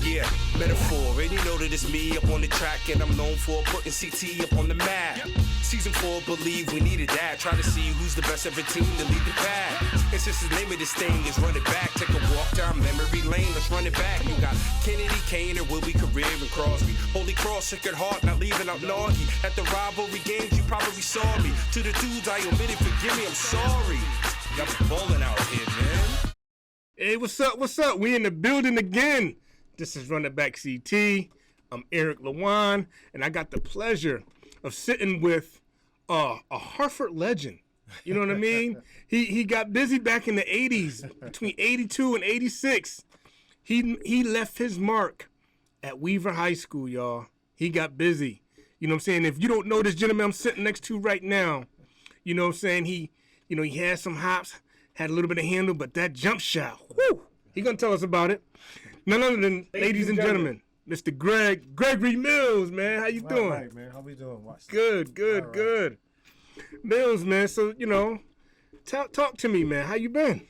Yeah, metaphor. And you know that it's me up on the track, and I'm known for putting CT up on the map. Season 4, believe we needed that. Try to see who's the best ever team to lead the pack. And since the name of this thing is Run It Back, take a walk down memory lane, let's run it back. You got Kennedy, Kane, and Willie, Career, and Crosby. Holy Cross, Sacred Heart, not leaving out Naughty. At the rivalry games, you probably saw me. To the dudes I omitted, forgive me, I'm sorry. Y'all balling out here, man. Hey, what's up? What's up? We in the building again. This is Run It Back CT. I'm Eric Lewan, and I got the pleasure of sitting with a Hartford legend. You know what I mean? He got busy back in the 80s, between 82 and 86. He left his mark at Weaver High School, y'all. He got busy. You know what I'm saying? If you don't know this gentleman I'm sitting next to right now, you know what I'm saying? He had some hops, had a little bit of handle, but that jump shot, whoo! He gonna tell us about it. None other than, ladies and gentlemen, Mr. Gregory Mills, man. How you doing? All right, man. How we doing? Good. Mills, man. So, talk to me, man. How you been?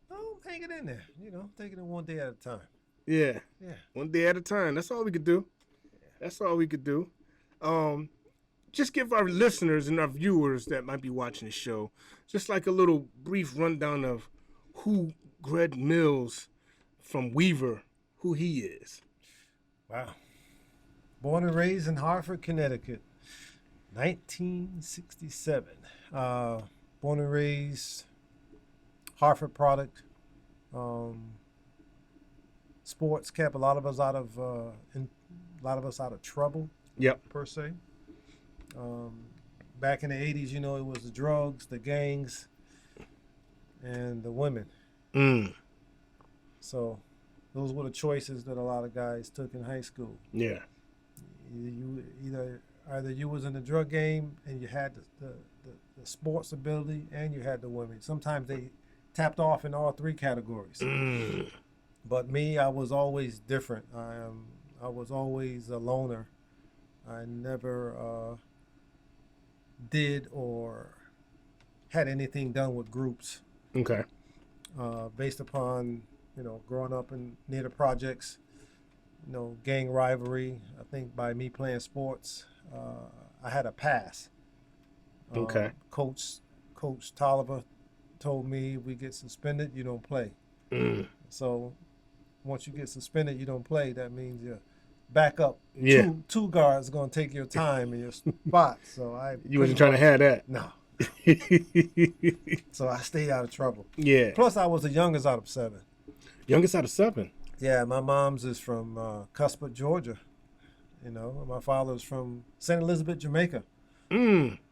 Oh, hanging in there. Taking it one day at a time. Yeah. Yeah. One day at a time. That's all we could do. Just give our listeners and our viewers that might be watching the show just like a little brief rundown of who Greg Mills from Weaver, who he is. Wow. Born and raised in Hartford, Connecticut, 1967. Born and raised Hartford product. Sports kept a lot of us out of trouble. Yep. Per se. Back in the 80s, it was the drugs, the gangs, and the women. So those were the choices that a lot of guys took in high school. Yeah. Either you was in the drug game and you had the sports ability and you had the women. Sometimes they tapped off in all three categories. But me, I was always different. I was always a loner. I never did or had anything done with groups. Okay. Based upon, growing up near the projects, gang rivalry. I think by me playing sports, I had a pass. Okay. Coach Toliver told me if we get suspended, you don't play. So once you get suspended, you don't play. That means you're back up. Yeah. Two guards are going to take your time and your spot. So you wasn't trying to have that. No. So I stayed out of trouble. Yeah. Plus, I was the youngest out of 7. Youngest out of 7? Yeah, my mom's is from Cuthbert, Georgia. My father's from St. Elizabeth, Jamaica.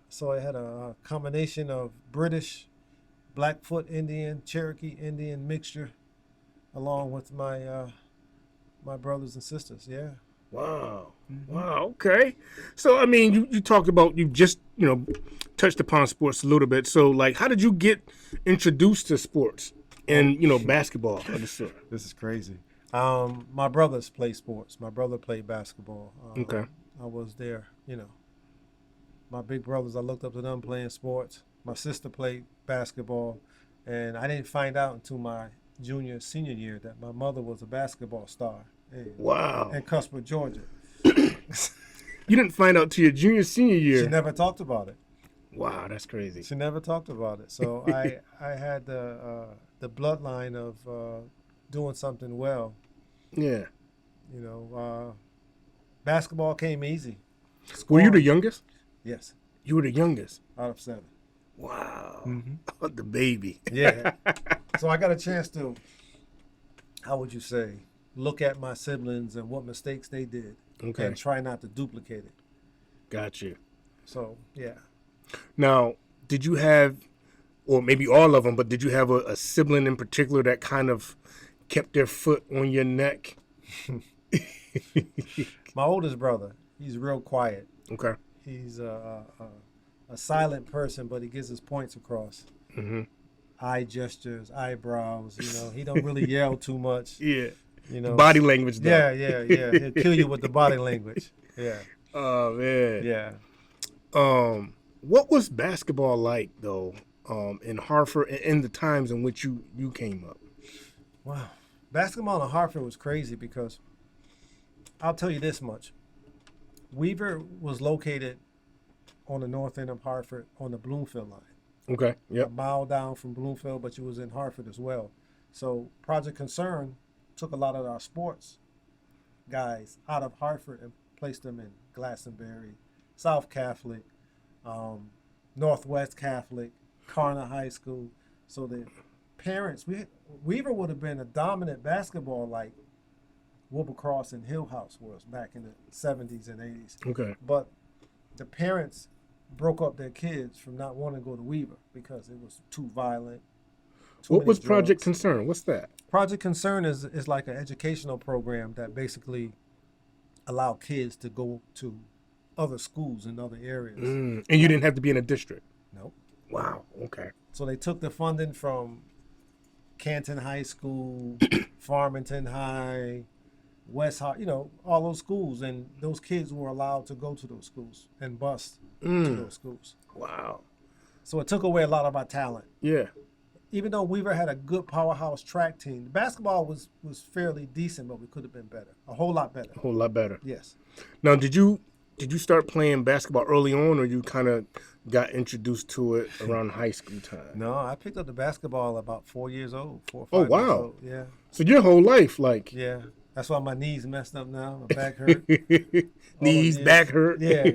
So I had a combination of British, Blackfoot Indian, Cherokee Indian mixture, along with my my brothers and sisters. Yeah. Wow. Mm-hmm. Wow. Okay. So, I mean, you talked about, you just, touched upon sports a little bit. So, like, how did you get introduced to sports and, basketball? This is crazy. My brothers play sports. My brother played basketball. Okay. I was there, My big brothers, I looked up to them playing sports. My sister played basketball. And I didn't find out until my senior year that my mother was a basketball star. Wow. In Cuthbert, Georgia. You didn't find out till your senior year. She never talked about it. Wow, that's crazy. She never talked about it. So I had the bloodline of doing something well. Yeah. Basketball came easy. Were you the youngest? Yes. You were the youngest? Out of 7. Wow. Mm-hmm. The baby. Yeah. So I got a chance to, how would you say, look at my siblings and what mistakes they did. Okay. And try not to duplicate it. Got you. So, yeah. Now, did you have, or maybe all of them, but did you have a sibling in particular that kind of kept their foot on your neck? My oldest brother, he's real quiet. Okay. He's a silent person, but he gets his points across. Mm-hmm. Eye gestures, eyebrows, he don't really yell too much. Yeah. Body language, though. Yeah. He'll kill you with the body language. Yeah. Oh, man. Yeah. What was basketball like, though, in Hartford in the times in which you came up? Wow. Basketball in Hartford was crazy because I'll tell you this much. Weaver was located on the north end of Hartford on the Bloomfield line. Okay. Yep. A mile down from Bloomfield, but you was in Hartford as well. So Project Concern took a lot of our sports guys out of Hartford and placed them in Glastonbury, South Catholic, Northwest Catholic, Carner High School. So the parents, Weaver would have been a dominant basketball like Wilbercross and Hill House was back in the 70s and 80s. Okay. But the parents broke up their kids from not wanting to go to Weaver because it was too violent. What was Project Concern? What's that? Project Concern is like an educational program that basically allow kids to go to other schools in other areas. And you didn't have to be in a district? Nope. Wow. Okay. So they took the funding from Canton High School, Farmington High, West High, all those schools, and those kids were allowed to go to those schools and bus to those schools. Wow. So it took away a lot of our talent. Yeah. Even though Weaver had a good powerhouse track team, the basketball was fairly decent, but we could have been better. A whole lot better. A whole lot better. Yes. Now, did you start playing basketball early on, or you kind of got introduced to it around high school time? No, I picked up the basketball about 4 years old, 4 or 5 Oh, years wow. old. Yeah. So your whole life, like... Yeah. That's why my knees messed up now. My back hurt. Knees, back hurt. Yeah.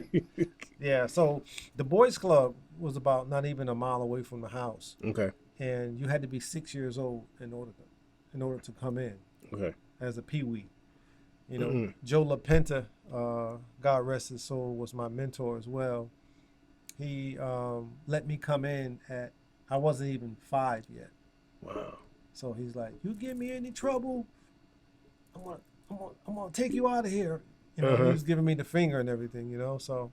Yeah. So the boys club was about not even a mile away from the house. Okay. And you had to be 6 years old in order to come in. Okay. As a peewee. Joe LaPenta, God rest his soul, was my mentor as well. He let me come in I wasn't even 5 yet. Wow. So he's like, you give me any trouble, I'm gonna take you out of here. He was giving me the finger and everything, So,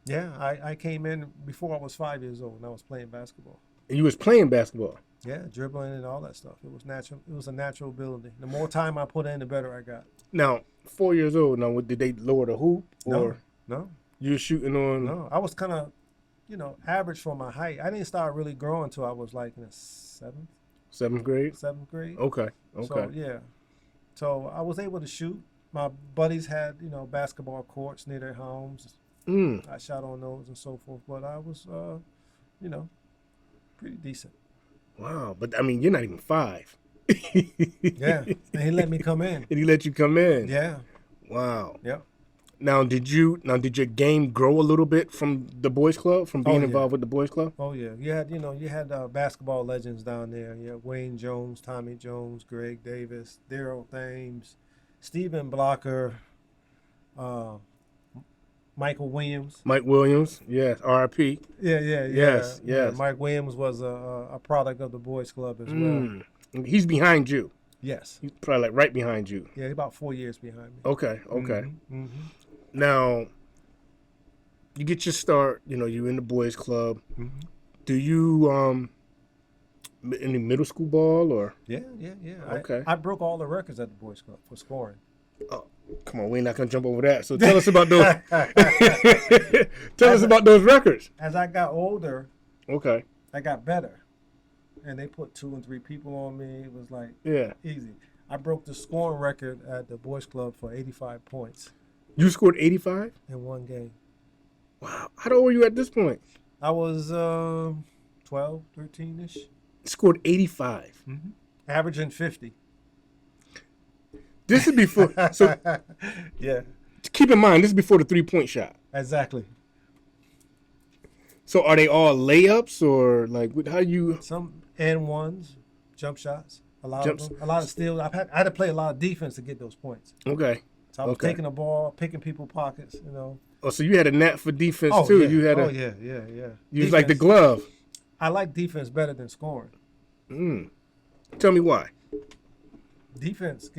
yeah, I came in before I was 5 years old and I was playing basketball. And you was playing basketball? Yeah, dribbling and all that stuff. It was natural. It was a natural ability. The more time I put in, the better I got. Now, 4 years old. Now, did they lower the hoop? Or No. You were shooting on? No, I was kind of, average for my height. I didn't start really growing until I was like in the Seventh grade? Seventh grade. Okay. So, yeah. So I was able to shoot. My buddies had, basketball courts near their homes. I shot on those and so forth. But I was, pretty decent. Wow. But, I mean, you're not even 5. Yeah. And he let me come in. And he let you come in? Yeah. Wow. Yep. Now, did your game grow a little bit from the boys club, from being involved with the boys club? Oh yeah, you had basketball legends down there. Yeah, Wayne Jones, Tommy Jones, Greg Davis, Darryl Thames, Stephen Blocker, Michael Williams. Mike Williams, yes, R.I.P. Yeah. Yes. Yeah, Mike Williams was a product of the boys club as well. He's behind you. Yes. He's probably like right behind you. Yeah, he's about 4 years behind me. Okay. Mm-hmm. Now, you get your start, you're in the boys club. Mm-hmm. Do you, any middle school ball or? Yeah. Okay. I broke all the records at the boys club for scoring. Oh, come on, we're not going to jump over that. So tell us about those. Tell us about those records. As I got older, okay, I got better. And they put 2 and 3 people on me. It was like easy. I broke the scoring record at the boys club for 85 points. You scored 85? In one game. Wow. How old were you at this point? I was 12, 13-ish. Scored 85. Mm-hmm. Averaging 50. This is before. So yeah. Keep in mind, this is before the 3-point shot. Exactly. So are they all layups or like how you? Some and ones, jump shots. A lot of steals. I had to play a lot of defense to get those points. Okay. So I was taking the ball, picking people pockets. Oh, so you had a knack for defense too. Yeah. You had yeah. You was like the glove. I like defense better than scoring. Tell me why. Defense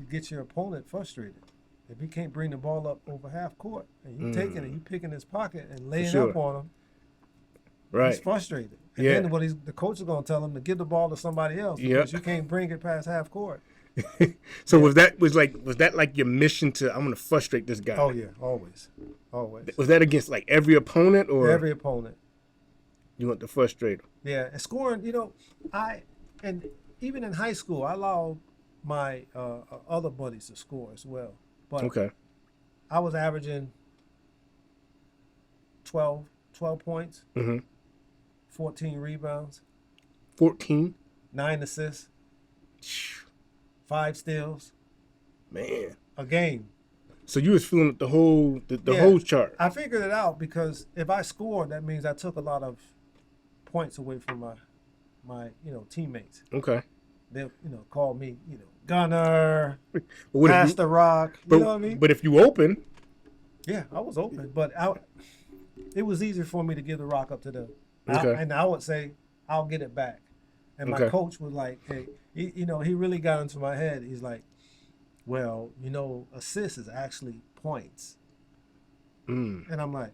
gets your opponent frustrated. If he can't bring the ball up over half court and you taking it, you picking his pocket and laying up on him, right? He's frustrated. And then the coach is going to tell him to give the ball to somebody else because you can't bring it past half court. So was that like your mission to I'm going to frustrate this guy? Oh yeah, always. Was that against like every opponent or every opponent? You want to frustrate him? Yeah, and scoring. And even in high school, I allowed my other buddies to score as well. But Okay. I was averaging 12 points, Mm-hmm. 14 rebounds, 14. 9 assists, 5 steals Man. a game. So you was feeling the whole Yeah. whole chart. I figured it out because if I scored, that means I took a lot of points away from my teammates. Okay. They'll call me gunner, But what pass if the rock. but, You know what I mean? but if you open, Yeah, I was open, but it was easier for me to give the rock up to them. Okay. And I would say, I'll get it back. And my Okay. coach was like, hey, he really got into my head. He's like, well, assists is actually points. And I'm like,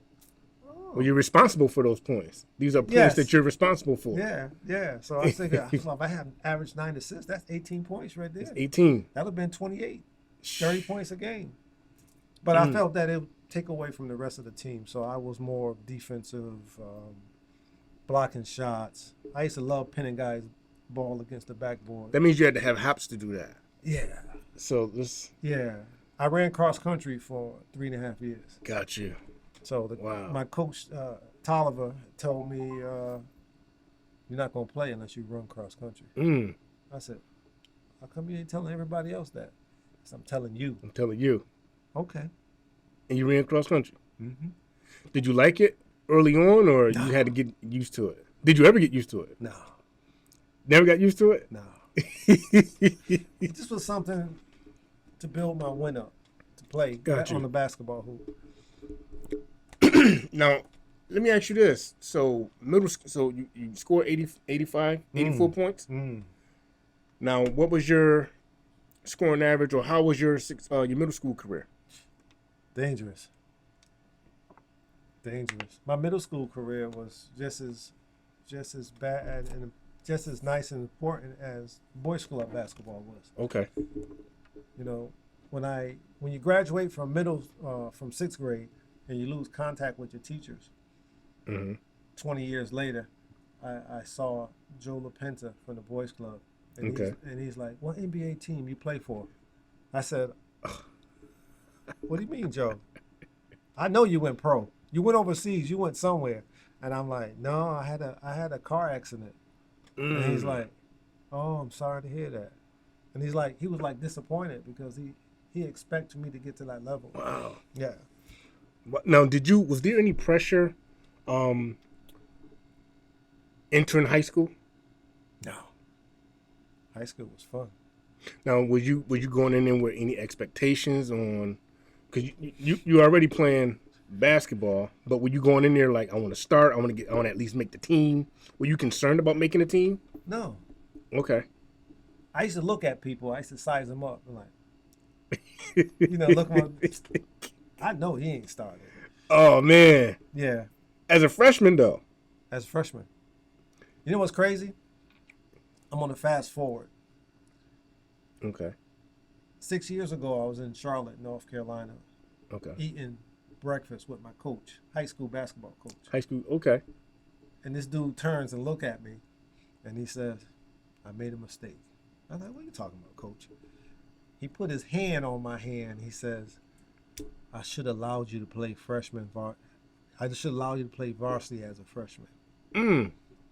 well, you're responsible for those points. These are points Yes. that you're responsible for. yeah. So I think if I had averaged 9 assists, that's 18 points right there. 18. That would have been 28, 30 points a game. But I felt that it would take away from the rest of the team. So I was more defensive, blocking shots. I used to love pinning guys' ball against the backboard. That means you had to have hops to do that. Yeah. So this Yeah. I ran cross country for 3.5 years. got you. So Wow. my coach, Toliver, told me, you're not going to play unless you run cross country. I said, how come you ain't telling everybody else that? I said, I'm telling you. I'm telling you. Okay. And you ran cross country. Mm-hmm. Did you like it early on, or you had to get used to it? Did you ever get used to it? No. Never got used to it? No. This was something to build my win up, to play Got you. on the basketball hoop. Now, let me ask you this. So you scored 80, 85, 84 points? Now, what was your scoring average, or how was your middle school career? Dangerous. My middle school career was just as bad and just as nice and important as boys club basketball was. Okay. When you graduate from from 6th grade and you lose contact with your teachers, 20 years later, I saw Joe LaPenta from the boys club, and he's like, "What NBA team you play for?" I said, "What do you mean, Joe? I know you went pro. You went overseas. You went somewhere." And I'm like, "No, I had a car accident." And he's like, "Oh, I'm sorry to hear that." And he was like disappointed because he expected me to get to that level. Wow. Yeah. Now, was there any pressure entering high school? No. High school was fun. Now, was you going in there with any expectations on? Because you already playing basketball, but were you going in there like, I want to start, I want to at least make the team? Were you concerned about making a team? No. Okay. I used to look at people. I used to size them up. And look on. I know he ain't started. Oh man. Yeah. As a freshman though. As a freshman. You know what's crazy? I'm on a fast forward. Okay. 6 years ago, I was in Charlotte, North Carolina, eating breakfast with my coach, high school basketball coach. High school, okay. And this dude turns and look at me, and he says, "I made a mistake." I'm like, "What are you talking about, coach?" He put his hand on my hand. He says, "I should have allowed you to play freshman. I should allow you to play varsity as a freshman."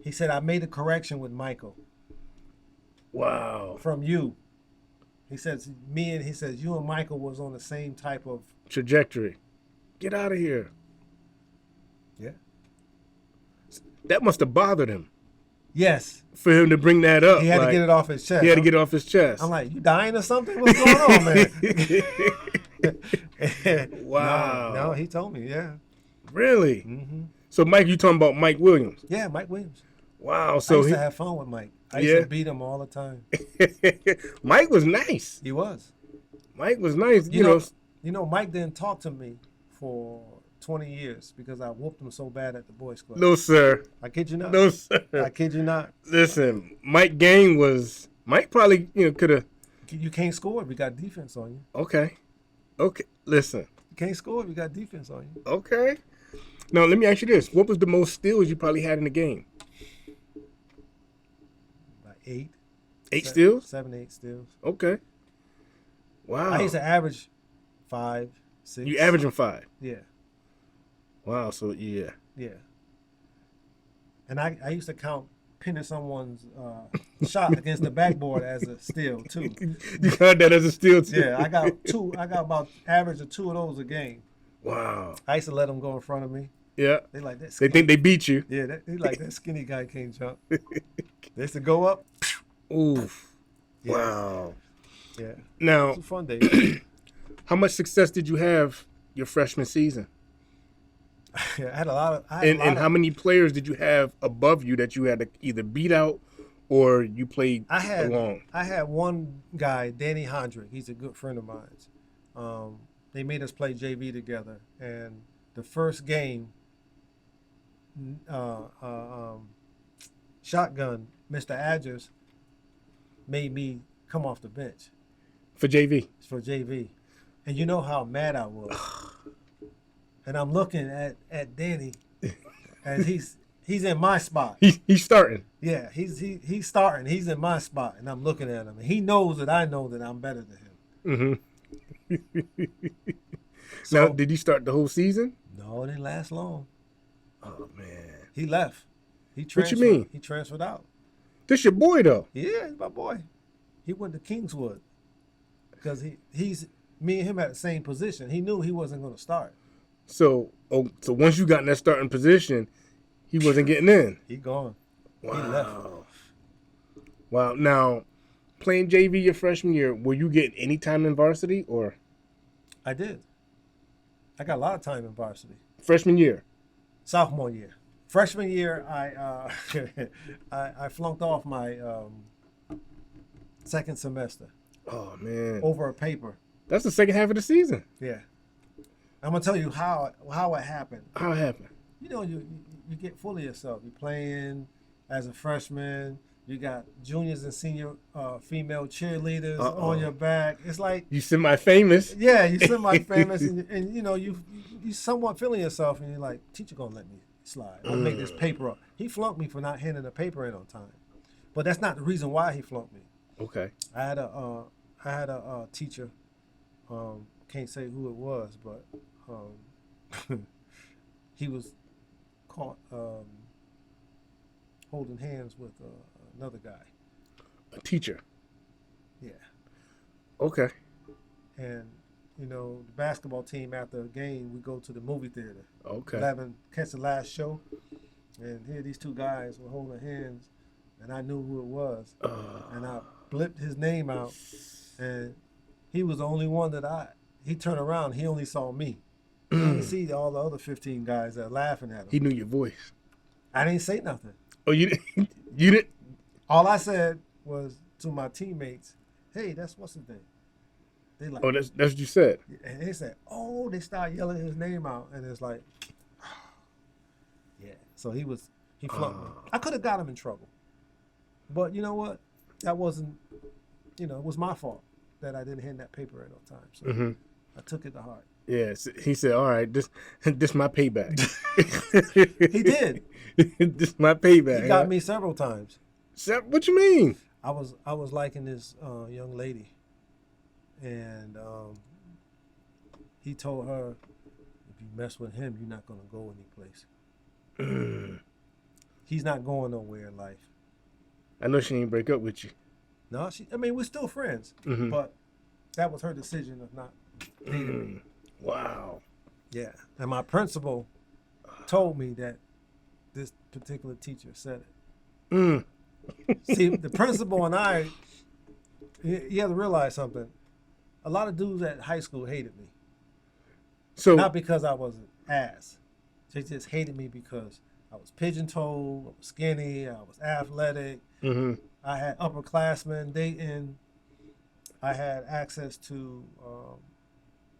He said, "I made a correction with Michael." Wow. From you. He says, you and Michael was on the same type of trajectory. Get out of here. Yeah. That must have bothered him. Yes. For him to bring that up. He had to get it off his chest. He had to get it off his chest. I'm like, you dying or something? What's going on, man? Wow. No, he told me, yeah. Really? Mm-hmm. So, Mike, you talking about Mike Williams? Yeah, Mike Williams. Wow. So I used to have fun with Mike. I used to beat him all the time. Mike was nice. He was. Mike was nice. You know, Mike didn't talk to me for 20 years because I whooped him so bad at the boys club. No, sir. I kid you not. No, sir. I kid you not. Listen, Mike probably, could have. You can't score if you got defense on you. Okay. Listen. You can't score if you got defense on you. Okay. Now, let me ask you this. What was the most steals you probably had in the game? About 8. 8 steals? 7, 8 steals. Okay. Wow. I used to average 5, 6. You averaging 5? Yeah. Wow. So yeah. Yeah. And I used to count pinning someone's shot against the backboard as a steal too. You count that as a steal too? Yeah, I got about average of 2 of those a game. Wow. I used to let them go in front of me. Yeah. They like that. They think they beat you. Yeah, they like that skinny guy can't jump. They used to go up. Oof. Yeah. Wow. Yeah. Now, It's a fun day. how much success did you have your freshman season? Yeah, I had a lot of. And how many players did you have above you that you had to either beat out or you played along? I had one guy, Danny Hondrick. He's a good friend of mine. They made us play JV together, and the first game, shotgun, Mr. Adgers made me come off the bench For JV? for JV, and you know how mad I was. And I'm looking at Danny, and he's in my spot. He's starting. Yeah, he's starting. He's in my spot, and I'm looking at him, and he knows that I know that I'm better than him. Mm-hmm. So, Now, did he start the whole season? No, it didn't last long. Oh man, He left. He What transferred. you mean? He transferred out. this your boy though. Yeah, he's my boy. He went to Kingswood because he's me and him at the same position. He knew he wasn't going to start. So once you got in that starting position, he wasn't getting in. He gone. Wow. He left. Wow. Now, playing JV your freshman year, were you getting any time in varsity or I did. I got a lot of time in varsity. freshman year? Sophomore year. Freshman year, I flunked off my second semester Oh man, over a paper. that's the second half of the season. Yeah. I'm gonna tell you how it happened. How it happened? You know, you get full of yourself. You're playing as a freshman. You got juniors and senior female cheerleaders on your back. It's like You semi-famous. yeah, you semi-famous, and you know you somewhat feeling yourself, and you're like, teacher gonna let me slide. I'll make this paper up. He flunked me for not handing the paper in on time, but that's not the reason why he flunked me. Okay. I had a teacher. Can't say who it was, but he was caught holding hands with another guy. A teacher. Yeah. Okay. And you know, the basketball team after a game, we go to the movie theater. Okay. Catch the last show, and here these 2 guys were holding hands, and I knew who it was, and I blipped his name out, and he was the only one that he turned around, he only saw me. He didn't see all the other 15 guys that are laughing at him. He knew your voice. I didn't say nothing. Oh, you didn't? You didn't? All I said was to my teammates, "Hey, that's what's his name." They like, Oh, that's what you said. and they said, "Oh," they start yelling his name out, and it's like, yeah. So he flunked me. I could have got him in trouble, but you know what? That wasn't, it was my fault that I didn't hand that paper in on time. So I took it to heart. Yeah. So he said, "All right, this my payback." He did. This my payback. He got me several times. What you mean? I was liking this young lady, and he told her, if you mess with him, you're not gonna go anyplace. He's not going nowhere in life. I know she didn't break up with you. No, we're still friends, but that was her decision of not dating me. Wow. Yeah, and my principal told me that this particular teacher said it. See, the principal and I, you have to realize something. A lot of dudes at high school hated me. So Not because I was an ass. They just hated me because I was pigeon-toed, I was skinny, I was athletic. I had upperclassmen dating. I had access to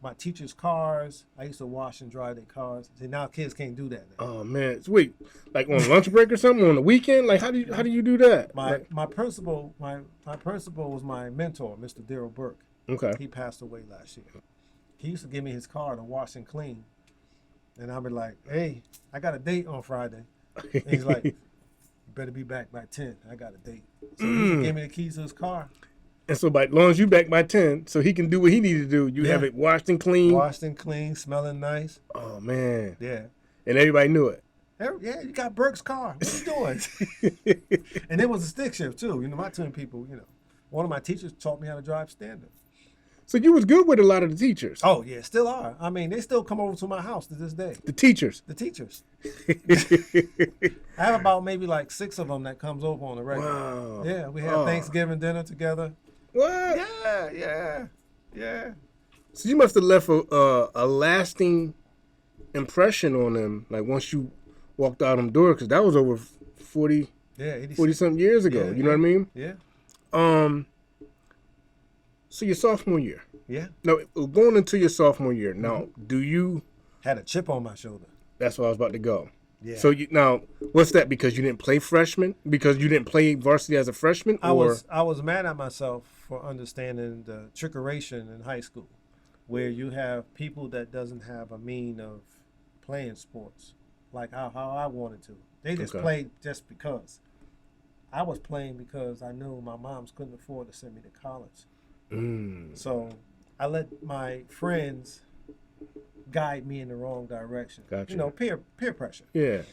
my teacher's cars. I used to wash and dry their cars. See, now kids can't do that now. oh man, so wait, like on lunch break or something on the weekend? Like how do you do that? My principal was my mentor, Mr. Daryl Burke. Okay. He passed away last year. He used to give me his car to wash and clean. And I'd be like, "Hey, I got a date on Friday." And he's like, better be back by 10. I got a date. So he gave me the keys to his car. And so, by as long as you back by 10, so he can do what he needs to do, you have it washed and clean. Washed and clean, smelling nice. Oh man. Yeah. And everybody knew it. Yeah, you got Burke's car. What you doing? And it was a stick shift too. You know, my twin people, you know, one of my teachers taught me how to drive standard. So you was good with a lot of the teachers. Oh yeah, still are. I mean, they still come over to my house to this day. The teachers. The teachers. I have about maybe like 6 of them that comes over on the regular. Wow. Yeah, we have Thanksgiving dinner together. What? Yeah. So you must have left a lasting impression on them, like once you walked out them doors, because that was over 40 something years ago. You know what I mean? Yeah. So your sophomore year. Yeah. No, going into your sophomore year. Now, do you? Had a chip on my shoulder. That's where I was about to go. Yeah. So now, what's that? Because you didn't play freshman? Because you didn't play varsity as a freshman? I was mad at myself for understanding the trickeration in high school, where you have people that doesn't have a mean of playing sports like how I wanted to. They just played just because. I was playing because I knew my moms couldn't afford to send me to college. So I let my friends guide me in the wrong direction. Gotcha. You know, peer pressure. Yeah.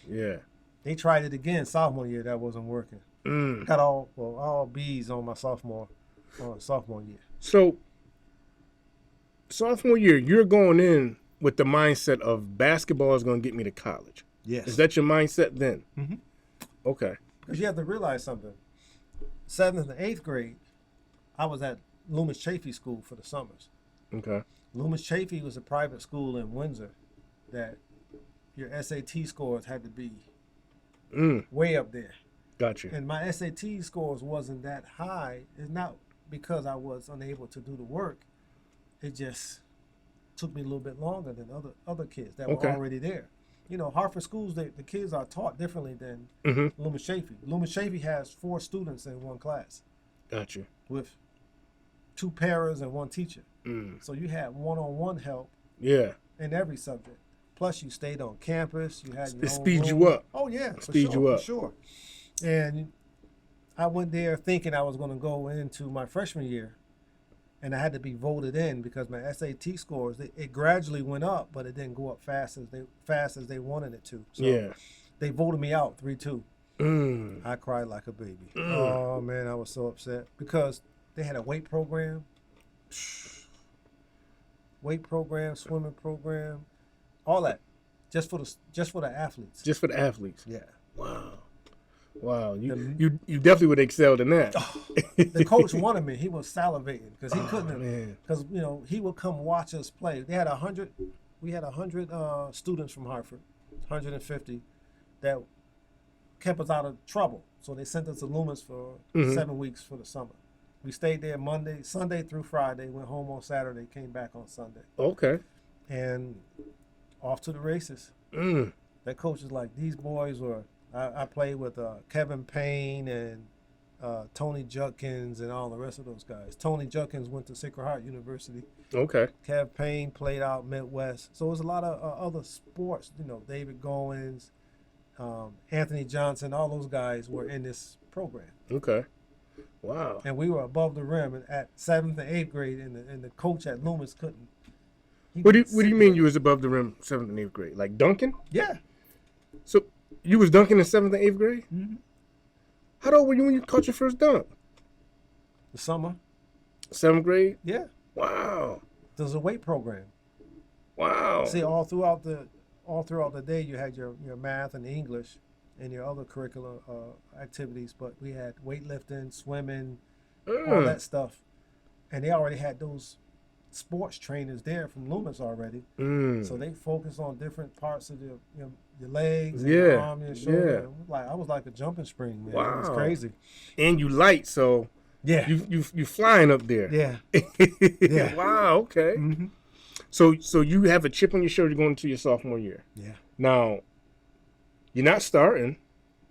They tried it again sophomore year. That wasn't working. Got all B's on my sophomore year. So sophomore year, you're going in with the mindset of basketball is going to get me to college. Yes. Is that your mindset then? Mm-hmm. Okay. Because you have to realize something. 7th and 8th grade, I was at Loomis Chaffee School for the summers. Okay. Loomis Chaffee was a private school in Windsor that your SAT scores had to be way up there. Gotcha. And my SAT scores wasn't that high. It's not because I was unable to do the work. It just took me a little bit longer than other kids that were already there. You know, Hartford schools, the kids are taught differently than Loomis Chaffee. Loomis Chaffee has 4 students in one class. Gotcha. With 2 paras and 1 teacher. So you had one-on-one help in every subject. Plus you stayed on campus. You had your it own speeds room. you up. Oh yeah, Speed you up. For sure. And I went there thinking I was going to go into my freshman year, and I had to be voted in because my SAT scores it gradually went up, but it didn't go up fast as they wanted it to. So they voted me out 3-2. I cried like a baby. Oh man, I was so upset because they had a weight program, swimming program, all that, just for the athletes. Just for the athletes. Yeah. Wow. You definitely would have excelled in that. The coach wanted me. He was salivating because he couldn't. Because you know he would come watch us play. They had 100. We had 100 students from Hartford, 150 that kept us out of trouble. So they sent us to Loomis for 7 weeks for the summer. We stayed there Sunday through Friday, went home on Saturday, came back on Sunday. Okay. And off to the races. That coach is like, these boys were, I played with Kevin Payne and Tony Judkins and all the rest of those guys. Tony Judkins went to Sacred Heart University. Okay. Kev Payne played out Midwest. So it was a lot of other sports, you know, David Goins, Anthony Johnson, all those guys were in this program. Okay. Wow. And we were above the rim at 7th and 8th grade, and the coach at Loomis couldn't. What do you mean you was above the rim 7th and 8th grade? Like dunking? Yeah. So you was dunking in 7th and 8th grade? Mm-hmm. How old were you when you caught your first dunk? The summer. 7th grade? Yeah. Wow. There's a weight program. Wow. See, all throughout the day, you had your math and English and your other curricular activities, but we had weightlifting, swimming, all that stuff. And they already had those sports trainers there from Loomis already. So they focus on different parts of your legs and your arm and your shoulder. Like I was like a jumping spring, man. Wow. It was crazy. And you light, so you flying up there. Yeah. Wow, okay. Mm-hmm. So you have a chip on your shoulder going into your sophomore year. Yeah. Now, you're not starting,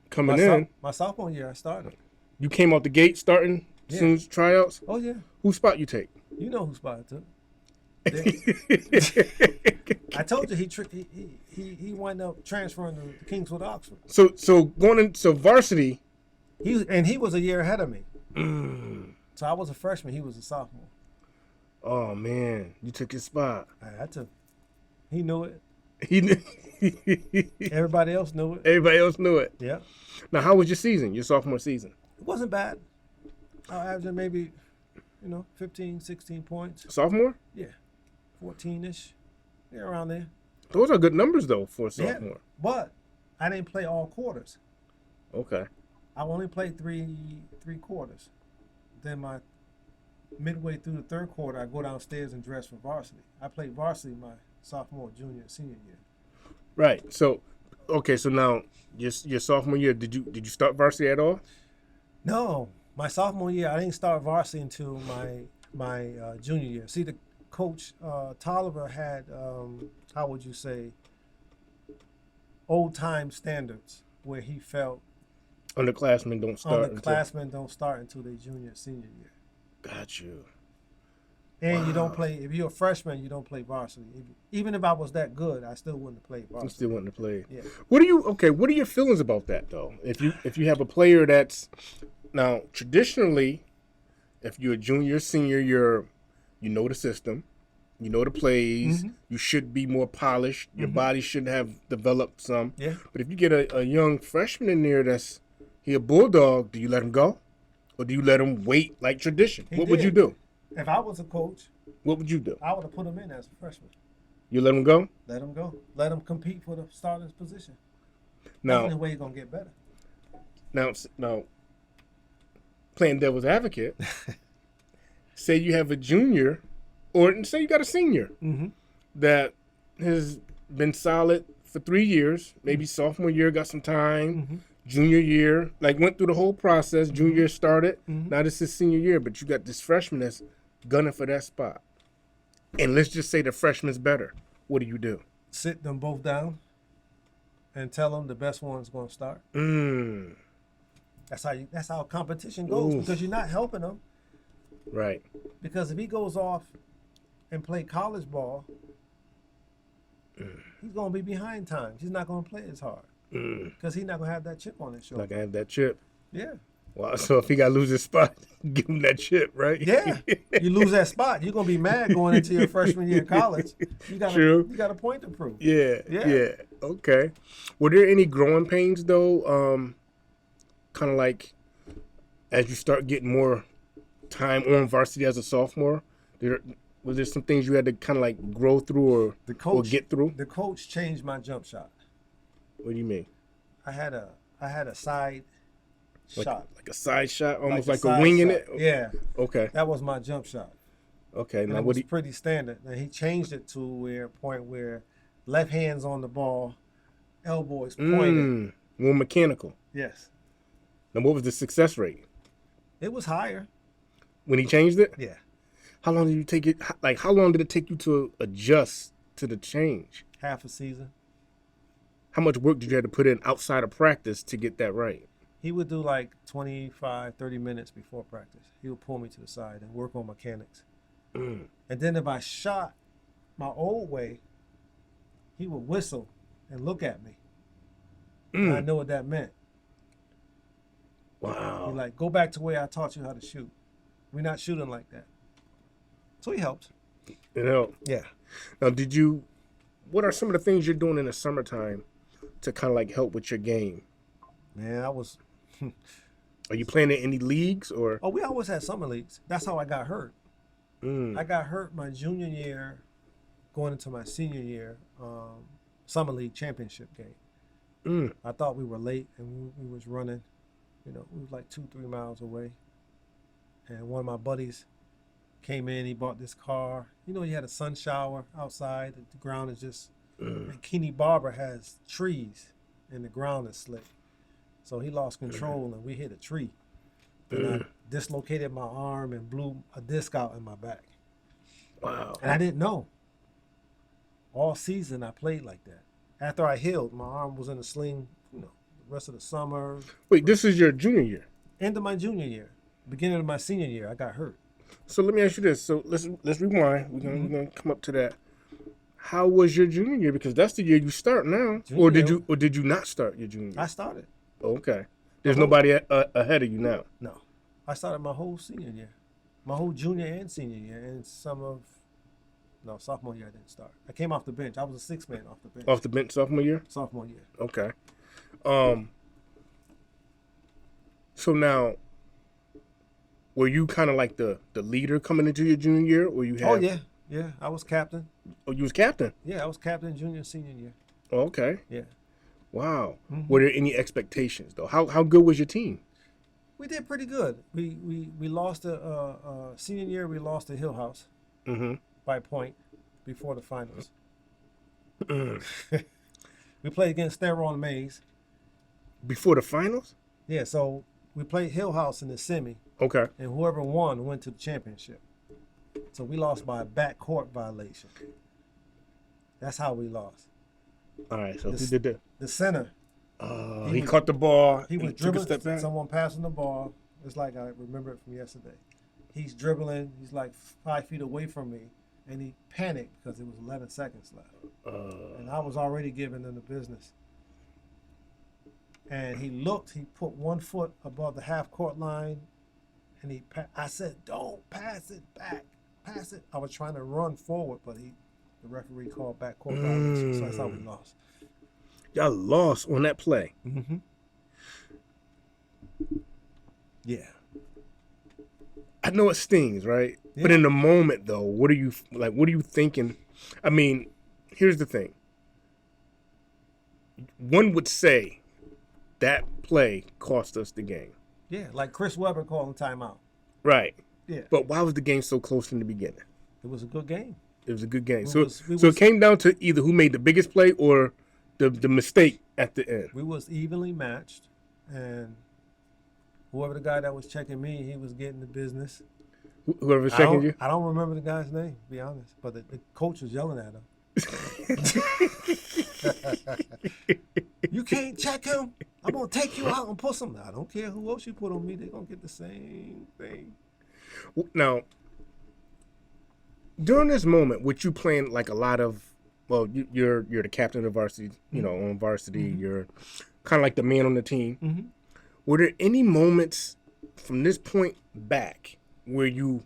coming in. My sophomore year, I started. You came out the gate starting soon as tryouts. Oh, yeah. Whose spot you take? You know who spot I took. I told you he wound up transferring to Kingswood, Oxford. So going into varsity. He was a year ahead of me. So I was a freshman. He was a sophomore. Oh man, you took his spot. I had to. He knew it. He knew. Everybody else knew it. Everybody else knew it. Yeah. Now, how was your season? Your sophomore season? It wasn't bad. I averaged maybe, 15, 16 points. Sophomore? Yeah. 14-ish. Yeah, around there. Those are good numbers though for a Yeah. sophomore. But I didn't play all quarters. Okay. I only played three quarters. Then midway through the third quarter, I go downstairs and dress for varsity. I played varsity my sophomore, junior, and senior year. Right. So, okay. So now, your sophomore year, did you start varsity at all? No, my sophomore year, I didn't start varsity until my junior year. See, the coach Toliver had, how would you say, old time standards where he felt Underclassmen don't start. underclassmen don't start until their junior, senior year. Got you. And you don't play, if you're a freshman, you don't play varsity. Even if I was that good, I still wouldn't have played varsity. You still wanting to play. Yeah. What are your feelings about that though? If you have a player that's now traditionally, if you're a junior, senior, you know the system, you know the plays, you should be more polished, your body should have developed some. Yeah. But if you get a young freshman in there that's he a bulldog, do you let him go? Or do you let him wait like tradition? What would you do? If I was a coach, What would you do? I would have put him in as a freshman. You let him go? Let him go. Let him compete for the starter's position. That's the Now, only way he's going to get better. now, playing devil's advocate, say you have a junior, or say you got a senior that has been solid for 3 years, maybe sophomore year got some time, junior year, like went through the whole process, junior year started, now this is senior year, but you got this freshman that's gunning for that spot. And let's just say the freshman's better. What do? Sit them both down and tell them the best one's going to start. That's how competition goes. Ooh. Because you're not helping them. Right. Because if he goes off and play college ball, he's going to be behind times. He's not going to play as hard. Because he's not going to have that chip on his shoulder. Like I have that chip. Yeah. Wow. So if he got to lose his spot, give him that chip, right? Yeah. You lose that spot, you're going to be mad going into your freshman year of college. You got a point to prove. Yeah. Okay. Were there any growing pains though? Kind of like as you start getting more time on varsity as a sophomore, was there some things you had to kind of like grow through or get through? The coach changed my jump shot. What do you mean? I had a side shot. Like a side shot, almost like a side wing in shot. it? Yeah. Okay. That was my jump shot. Okay. And Now it what was pretty standard. And he changed it to a point where left hand's on the ball, elbow is pointed. More mechanical. Yes. Now what was the success rate? It was higher. When he changed it? Yeah. How long did you take it? Like, how long did it take you to adjust to the change? Half a season. How much work did you have to put in outside of practice to get that right? He would do like 25, 30 minutes before practice. He would pull me to the side and work on mechanics. And then if I shot my old way, he would whistle and look at me. And I know what that meant. Wow. He like, go back to where I taught you how to shoot. We're not shooting like that. So he helped. It helped. Yeah. Now, what are some of the things you're doing in the summertime to kind of like help with your game? Man, Are you playing in any leagues or? we always had summer leagues. That's how I got hurt. I got hurt my junior year, going into my senior year, summer league championship game. I thought we were late and we was running, we was like 2-3 miles away. And one of my buddies came in, he bought this car. He had a sun shower outside. The ground is just, and Keeney Barber has trees and the ground is slick. So he lost control and we hit a tree. And I dislocated my arm and blew a disc out in my back. Wow. And I didn't know. All season I played like that. After I healed, my arm was in a sling, the rest of the summer. Wait, this is your junior year? End of my junior year. Beginning of my senior year, I got hurt. So let me ask you this. So let's rewind. We're gonna come up to that. How was your junior year? Because that's the year you start now, or did you not start your junior year? I started. Okay. There's nobody ahead of you now. No, I started my whole senior year, my whole junior and senior year, and sophomore year I didn't start. I came off the bench. I was a sixth man off the bench. Off the bench sophomore year? Sophomore year. Okay. So now, were you kind of like the leader coming into your junior year, or you had? Oh yeah. I was captain. Oh, you was captain? Yeah, I was captain junior and senior year. Oh, okay. Yeah. Wow. Were there any expectations though? How good was your team? We did pretty good. We lost senior year. We lost to Hill House by a point before the finals. We played against Theron Mays. Before the finals? Yeah, so we played Hill House in the semi. Okay. And whoever won went to the championship. So we lost by a backcourt violation. That's how we lost. All right, so who did that? The center. He caught the ball. He was took a dribbling. step back. Someone passing the ball. It's like I remember it from yesterday. He's dribbling. He's like 5 feet away from me, and he panicked because it was 11 seconds left. And I was already giving him the business. And he looked. He put 1 foot above the half court line, and I said, "Don't pass it back. Pass it." I was trying to run forward, but the referee called backcourt violation, so that's how we lost. Y'all lost on that play. Mm-hmm. Yeah. I know it stings, right? Yeah. But in the moment, though, what are you thinking? I mean, here's the thing. One would say that play cost us the game. Yeah, like Chris Webber calling timeout. Right. Yeah. But why was the game so close in the beginning? It was a good game. It was a good game. So it came down to either who made the biggest play or the mistake at the end. We was evenly matched, and whoever the guy that was checking me, he was getting the business. Whoever was checking you? I don't remember the guy's name, to be honest, but the coach was yelling at him. You can't check him. I'm going to take you out and put some. I don't care who else you put on me. They're going to get the same thing. Now, during this moment, with you playing like a lot of, well, you're the captain of varsity, on varsity. You're kind of like the man on the team. Were there any moments from this point back where you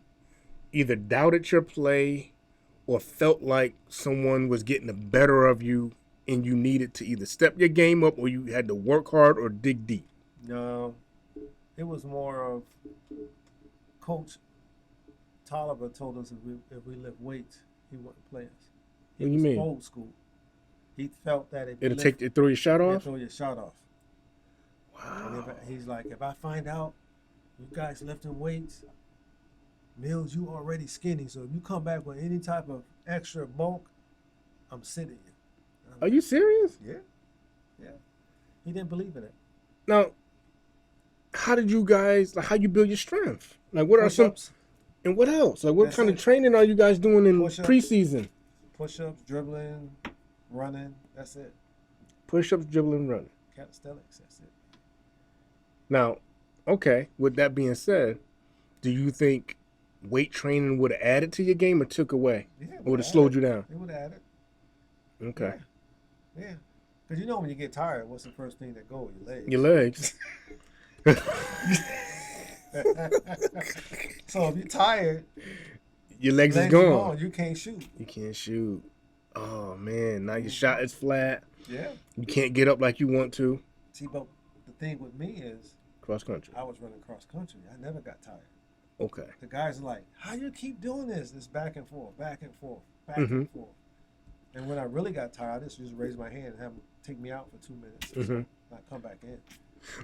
either doubted your play or felt like someone was getting the better of you and you needed to either step your game up or you had to work hard or dig deep? No, it was more of Coach Toliver told us if we lift weights, he wouldn't play us. He What do was you mean? old school. He felt that if It'll throw your shot off? throw your shot off. Wow. And he's like, if I find out you guys lifting weights, Mills, you already skinny. So if you come back with any type of extra bulk, I'm sitting you. Are you serious? Yeah. He didn't believe in it. Now, how did you guys, how you build your strength? Like, what are Push-ups, and what else? Like, what That's kind of it. training are you guys doing in Push-ups. preseason? push-ups, dribbling, running. That's it. Push-ups, dribbling, running. Calisthenics. That's it. Now, okay, with that being said, do you think weight training would have added to your game or took away? Yeah, Or would have slowed you down? It would have added. Okay. Yeah. Because when you get tired, what's the first thing that goes? Your Your legs. legs. So if you're tired, Your legs is legs are gone. You can't shoot. You can't shoot. Oh, man. Now your shot is flat. Yeah. You can't get up like you want to. See, but the thing with me is Cross country. I was running cross country. I never got tired. Okay. The guys are like, how you keep doing this? It's back and forth, back and forth, back Mm-hmm. and forth. And when I really got tired, I just raise my hand and have them take me out for 2 minutes. Mm-hmm. And I come back in.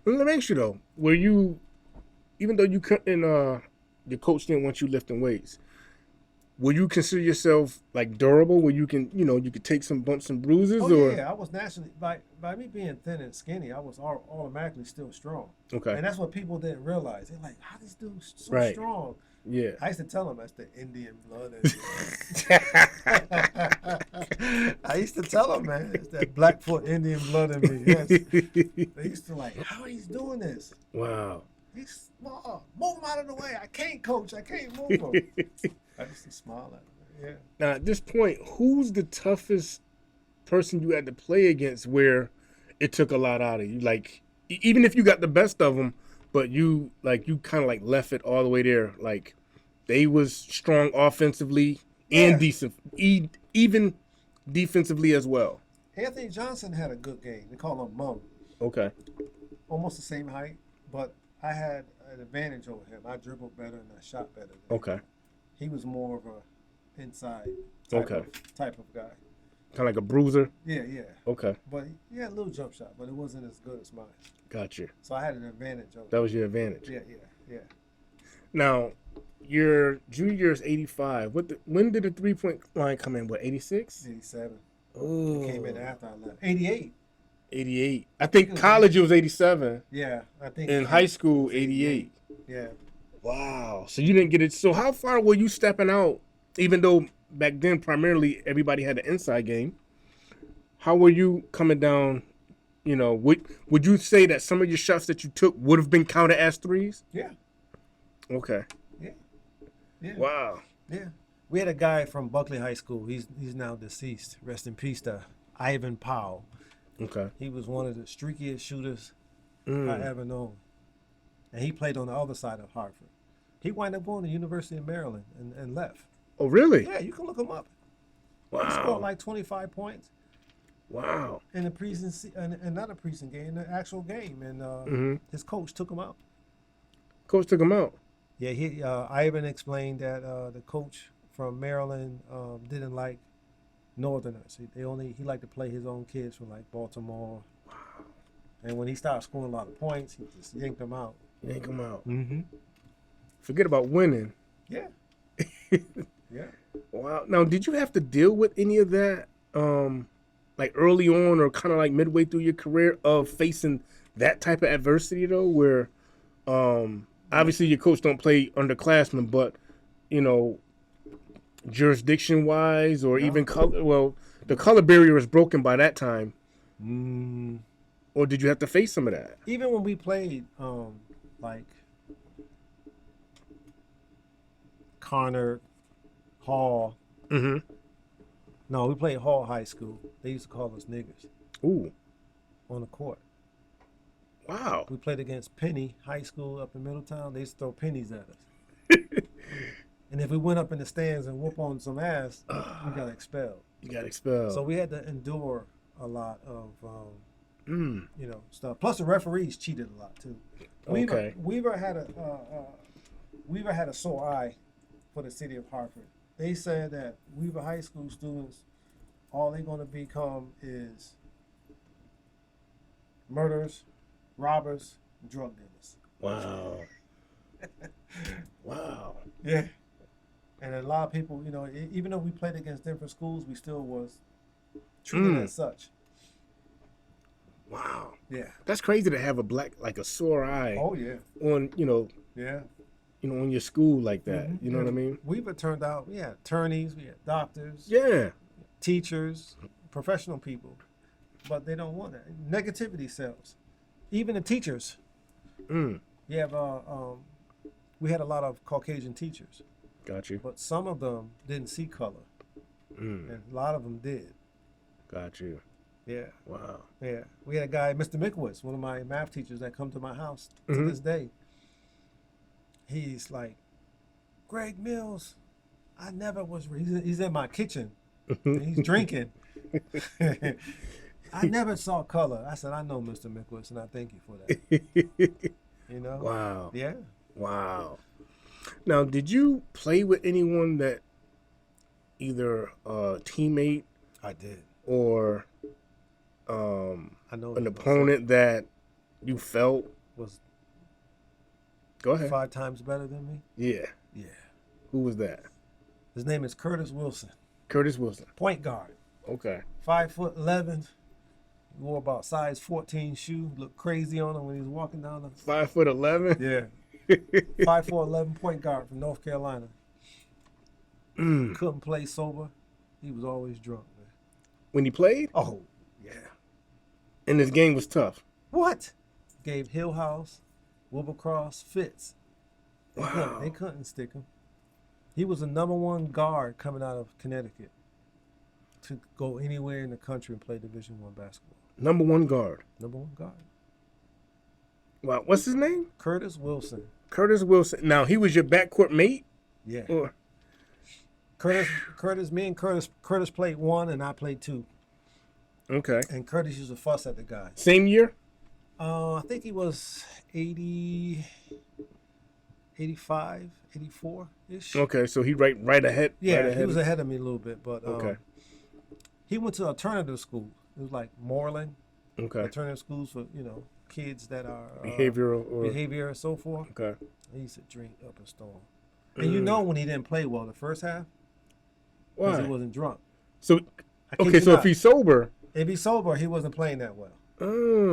Well, let me ask you though, were you, even though you couldn't, your coach didn't want you lifting weights, will you consider yourself like durable, where you can, you could take some bumps and bruises, Oh or? yeah, I was naturally by me being thin and skinny, I was automatically still strong. Okay. And that's what people didn't realize. They're like, how this dude so Right. strong? Yeah. I used to tell them that's the Indian blood. I used to tell them, man, it's that Blackfoot Indian blood in me. Yes. They used to like, how he's doing this? Wow. He's small. Move him out of the way. I can't, coach. I can't move him. I just smile at him. Yeah. Now, at this point, who's the toughest person you had to play against where it took a lot out of you? Like, even if you got the best of them, but you kind of like left it all the way there. Like, they was strong offensively and decent, even defensively as well. Anthony Johnson had a good game. They call him Mum. Okay. Almost the same height, but I had an advantage over him. I dribbled better and I shot better. Okay. He was more of a inside type of guy. Kind of like a bruiser? Yeah. Okay. But he had a little jump shot, but it wasn't as good as mine. Gotcha. So I had an advantage over him. That was your advantage. Yeah. Now, your junior year is 85. When did the three-point line come in? What, 86? 87. Oh. It came in after I left. 88. 88. I think college it was 87. Yeah, I think. In high school, 88. Yeah. Wow. So you didn't get it. So how far were you stepping out, even though back then primarily everybody had an inside game? How were you coming down? You know, would you say that some of your shots that you took would have been counted as threes? Yeah. Okay. Yeah. Wow. Yeah. We had a guy from Buckley High School. He's now deceased. Rest in peace to Ivan Powell. Okay. He was one of the streakiest shooters I ever known. And he played on the other side of Hartford. He wound up going to the University of Maryland and left. Oh, really? Yeah, you can look him up. Wow. He scored like 25 points. Wow. In the preseason, and not a preseason game, in the actual game. And his coach took him out. Coach took him out. Yeah, Ivan explained that the coach from Maryland didn't like Northerners. He liked to play his own kids from like Baltimore. Wow. And when he started scoring a lot of points, he just yanked them out. Yank them out. Mm-hmm. Forget about winning. Yeah. Yeah. Wow. Now, did you have to deal with any of that, like early on or kind of like midway through your career of facing that type of adversity though, where obviously your coach don't play underclassmen, but you know, jurisdiction wise or even color, well, the color barrier was broken by that time. Or did you have to face some of that? Even when we played like Connor, Hall. No, we played Hall High School. They used to call us niggers. Ooh. On the court. Wow. We played against Penny High School up in Middletown. They used to throw pennies at us. And if we went up in the stands and whoop on some ass, we got expelled. You got expelled. So we had to endure a lot of, stuff. Plus the referees cheated a lot too. Weaver had a sore eye for the city of Hartford. They said that Weaver High School students, all they're going to become is murderers, robbers, drug dealers. Wow. Wow. Yeah. And a lot of people, even though we played against different schools, we still was treated as such. Wow. Yeah. That's crazy to have a sore eye. Oh yeah. On, Yeah. On your school like that. You know what I mean? We've turned out, we had attorneys, we had doctors. Yeah. Teachers, professional people. But they don't want that. Negativity sells. Even the teachers. You have we had a lot of Caucasian teachers. Got you. But some of them didn't see color. And a lot of them did. Got you. Yeah. Wow. Yeah. We had a guy, Mr. Mickowitz, one of my math teachers that come to my house to this day. He's like, Greg Mills, I never was, he's in my kitchen. And he's drinking. I never saw color. I said, I know, Mr. Mickowitz, and I thank you for that. Wow. Yeah. Wow. Now, did you play with anyone that either a teammate I did. Or I know an opponent that you felt was go ahead 5 times better than me? Yeah. Yeah. Who was that? His name is Curtis Wilson. Curtis Wilson. Point guard. Okay. 5'11". He wore about size 14 shoe. Looked crazy on him when he was walking down the 5'11". Yeah. 5'4", 11 point guard from North Carolina. Couldn't play sober. He was always drunk, man. When he played? Oh, yeah. And this game was tough. What? Gave Hill House, Wilbercross, Fitz. Wow. They couldn't stick him. He was the #1 guard coming out of Connecticut to go anywhere in the country and play Division I basketball. #1 guard. #1 guard. Wow. What's his name? Curtis Wilson. Curtis Wilson. Now, he was your backcourt mate? Yeah. Or Me and Curtis played 1 and I played 2. okay. And Curtis used to fuss at the guys. Same year? I think he was 80, 85, 84-ish. Okay, so he right ahead. Yeah, right ahead he was ahead of me a little bit, but Okay. he went to alternative school. It was like Moreland, Okay. alternative schools for kids that are Behavioral and so forth. Okay. He used to drink up a storm, and when he didn't play well the first half because Why? he wasn't drunk. So I kid okay, you so not. if he's sober, If he's sober, he wasn't playing that well.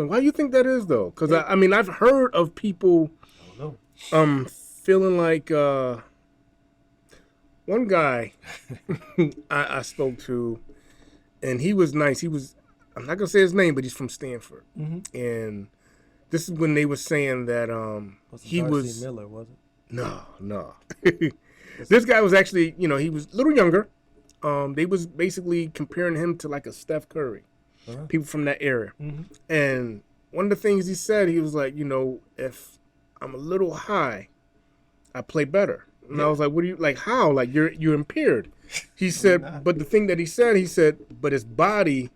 why do you think that is though? Because I mean, I've heard of people I don't know. feeling like one guy I spoke to, and he was nice. I'm not gonna say his name, but he's from Stanford, and this is when they were saying that he Darcy was Miller, was it? no. This guy was actually, he was a little younger. They was basically comparing him to like a Steph Curry, people from that area. And one of the things he said, he was like, if I'm a little high, I play better. And I was like, what do you like? How? Like you're impaired. He said, but the thing that he said, but his body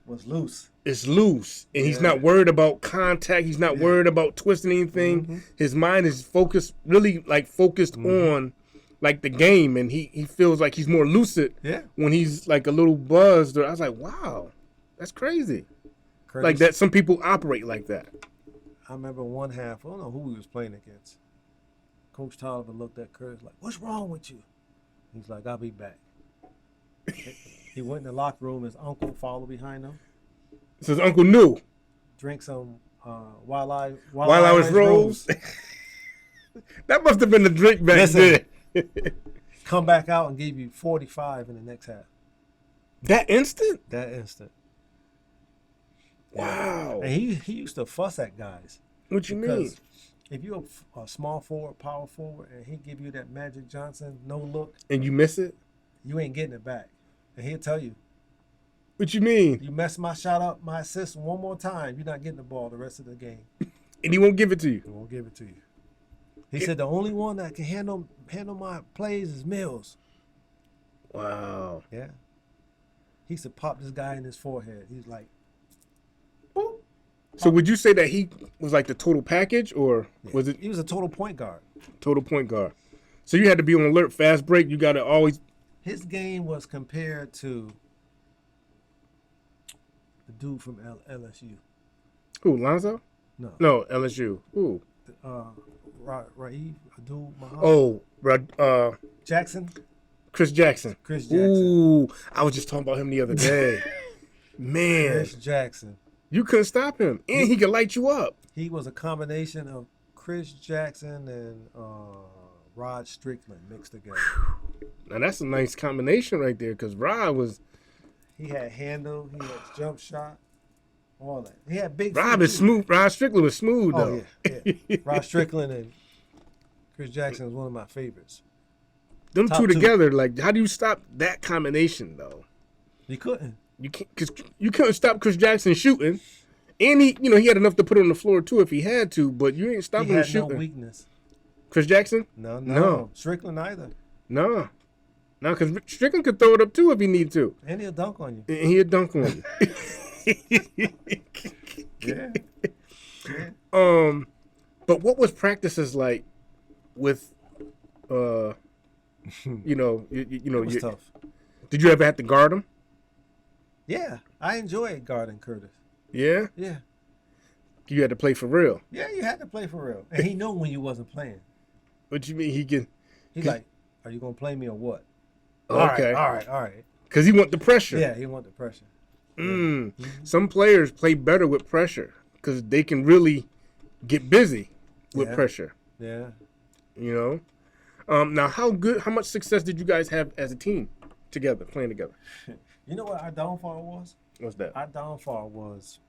Was loose. is loose, and he's not worried about contact. He's not worried about twisting anything. His mind is focused, really focused on like the game, and he feels like he's more lucid when he's like a little buzzed. Or I was like, wow, that's crazy. Curtis, Like that, some people operate like that. I remember one half. I don't know who he was playing against. Coach Toliver looked at Curtis like, "What's wrong with you?" He's like, "I'll be back." He went in the locker room. His uncle followed behind him. So his uncle knew. Drank some While I Was Rose. That must have been the drink back Listen. then. Come back out and give you 45 in the next half. That instant? That instant. Wow. And he used to fuss at guys. What you mean? Because if you're a small forward, power forward, and he give you that Magic Johnson no look, And you miss it? you ain't getting it back. And he'll tell you, What you mean? you mess my shot up, my assist one more time, you're not getting the ball the rest of the game. And he won't give it to you. He won't give it to you. He said the only one that can handle my plays is Mills. Wow. Yeah. He used to pop this guy in his forehead. He's like, boop. So would you say that he was like the total package, or was it He was a total point guard. total point guard? So you had to be on alert, fast break. You got to always. His game was compared to the dude from LSU. Who, Lonzo? No. No, LSU. Who? Raif Abdul-Muhammad. Oh, Jackson. Chris Jackson. Chris Jackson. Ooh, I was just talking about him the other day. Man, Chris Jackson. you couldn't stop him, and he could light you up. He was a combination of Chris Jackson and Rod Strickland mixed together. Now that's a nice combination right there, because Rod was. He had handle. He had jump shot. All that. He had big. Rod feet, is too. smooth. Rod Strickland was smooth though. Oh yeah. Rod Strickland and Chris Jackson is one of my favorites. Them Top two two. together, like, how do you stop that combination though? You couldn't. You can't, because you couldn't stop Chris Jackson shooting, and he had enough to put on the floor too if he had to, but you ain't He stopping him had no shooting. weakness. Chris Jackson? No. No. Strickland either. No, because Strickland could throw it up too if he needed to, And he'll dunk on you. and he'd dunk on you. Yeah. But what was practices like with, It was tough. Did you ever have to guard him? Yeah. I enjoyed guarding Curtis. Yeah, Yeah. you had to play for real. Yeah, you had to play for real. And he knew when you wasn't playing. What you mean he can? He's like, are you going to play me or what? Okay, All right. because he want the pressure. Yeah, he want the pressure. Some players play better with pressure because they can really get busy with Yeah. pressure. Yeah. Now, how much success did you guys have as a team together, playing together? You know what our downfall was? What's that? Our downfall was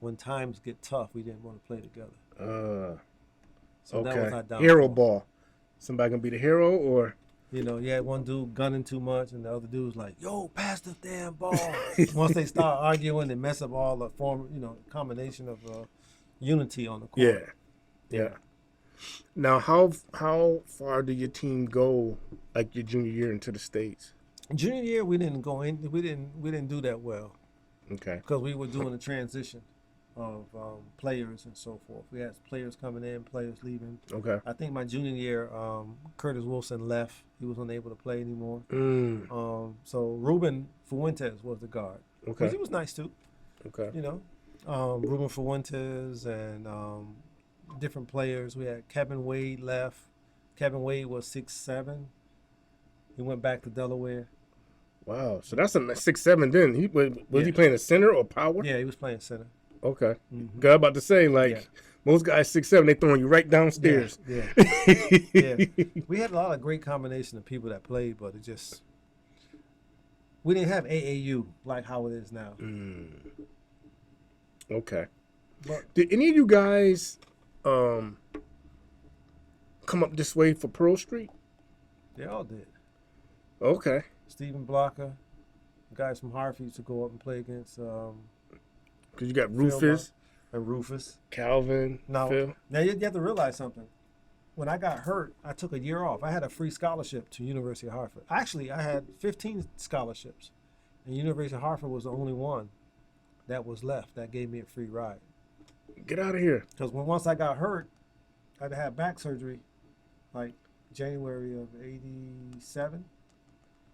when times get tough, we didn't want to play together. So that was our downfall. Hero ball. Somebody gonna be the hero, or You know, you had one dude gunning too much, and the other dude was like, "Yo, pass the damn ball." Once they start arguing, they mess up all the combination of unity on the court. yeah. Now, how far did your team go, like your junior year, into the States? Junior year, we didn't go in. We didn't do that well. Okay. Because we were doing a transition of players and so forth. We had players coming in, players leaving. Okay. I think my junior year, Curtis Wilson left. He was unable to play anymore. So Ruben Fuentes was the guard. Okay. 'Cause he was nice too. Okay. You know, Ruben Fuentes and different players. We had Kevin Wade left. Kevin Wade was 6'7". He went back to Delaware. Wow. So that's a 6'7". Then was he playing a center or power? Yeah, he was playing center. Okay. Mm-hmm. I'm about to say, most guys 6'7", they throwing you right downstairs. Yeah. Yeah. We had a lot of great combination of people that played, but we didn't have AAU like how it is now. Okay. But did any of you guys come up this way for Pearl Street? they all did. Okay. Stephen Blocker, guys from Harvey used to go up and play against. Because you got Rufus. And Rufus. Calvin. Phil. Now you have to realize something. When I got hurt, I took a year off. I had a free scholarship to University of Hartford. Actually, I had 15 scholarships. And University of Hartford was the only one that was left that gave me a free ride. Get out of here. Because once I got hurt, I had back surgery like January of 87.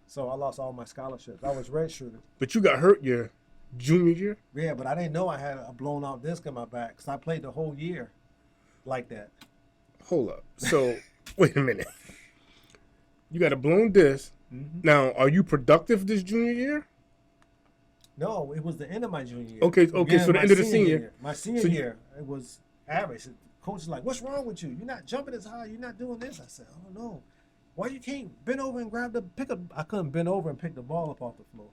So I lost all my scholarships. I was redshirted. But you got hurt your junior year? Yeah, but I didn't know I had a blown out disc in my back because I played the whole year like that. Hold up. So, wait a minute. You got a blown disc. Mm-hmm. Now, are you productive this junior year? No, it was the end of my junior year. Okay, so the end of the senior year. My senior year, it was average. The coach was like, "What's wrong with you? You're not jumping as high. You're not doing this." I said, "I don't know. Why you can't bend over and I couldn't bend over and pick the ball up off the floor.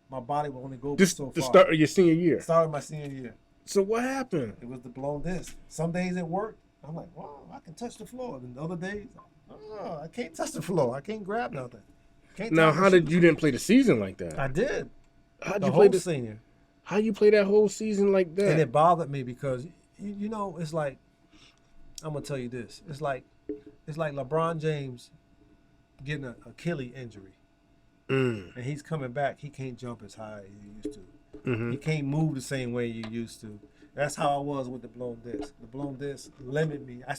My body would only go so far." The start of your senior year? Start of my senior year. So what happened? It was the blown disc. Some days it worked. I'm like, wow, I can touch the floor. And the other days, I can't touch the floor. I can't grab nothing. Now, you didn't play the season like that? I did. How'd the you whole play senior. How you play that whole season like that? And it bothered me because, it's like, I'm going to tell you this. It's like LeBron James getting an Achilles injury. And he's coming back. He can't jump as high as he used to. Mm-hmm. He can't move the same way you used to. That's how I was with the blown disc. The blown disc limited me. I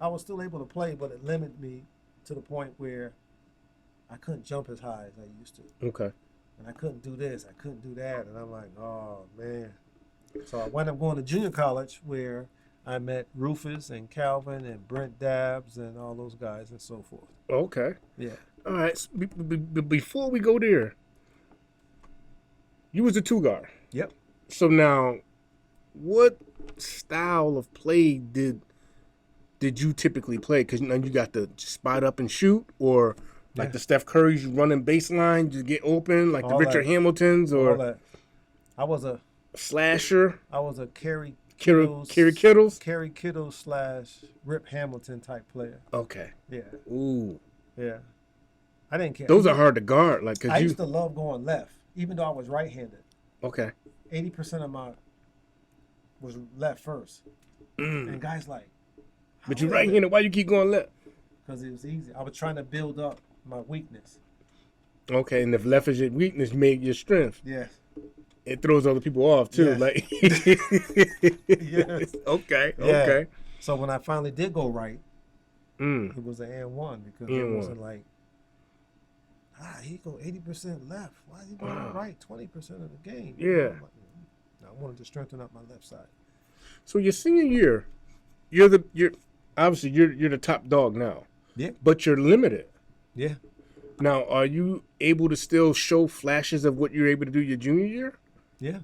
was still able to play, but it limited me to the point where I couldn't jump as high as I used to. Okay. And I couldn't do this. I couldn't do that. And I'm like, oh, man. So I wound up going to junior college where I met Rufus and Calvin and Brent Dabbs and all those guys and so forth. Okay. Yeah. All right. So before we go there, you was a two guard. Yep. So now, what style of play did you typically play? Because you got to spot up and shoot, or like the Steph Curry's, you running baseline to get open, like all the Richard Hamiltons, or all that. I was a slasher. I was a Kerry Kittles / Rip Hamilton type player. Okay. Yeah. Ooh. Yeah. I didn't care. Those are hard to guard. I used to love going left, even though I was right-handed. Okay. 80% of my was left first. And guys like, but you're right-handed. Why you keep going left? Because it was easy. I was trying to build up my weakness. Okay, and if left is your weakness, make your strength. Yes. It throws other people off too. Yes. Yes. Okay. Yeah. Okay. So when I finally did go right, it was an and one because it wasn't like, he go 80% left. Why is he going right 20% of the game? Yeah. I wanted to strengthen up my left side. So your senior year, you're obviously you're the top dog now. Yeah. But you're limited. Yeah. Now, are you able to still show flashes of what you're able to do your junior year? Yeah.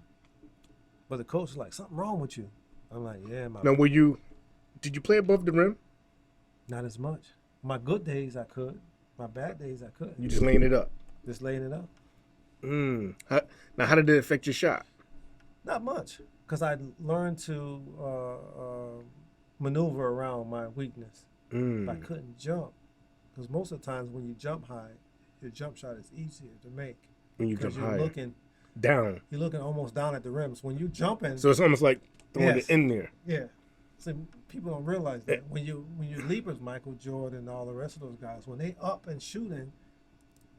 But the coach is like, something wrong with you. I'm like, yeah. Now, did you play above the rim? Not as much. My good days I could. My bad days I couldn't. You just laying it up? Just laying it up. Now, how did it affect your shot? Not much. Because I learned to maneuver around my weakness. If I Mm. couldn't jump, because most of the times when you jump high, your jump shot is easier to make When you because jump higher. Down. you're looking almost down at the rims. When you jumping, So it's almost like throwing Yes. it in there. yeah. So people don't realize that when you leapers, Michael Jordan, and all the rest of those guys, when they up and shooting,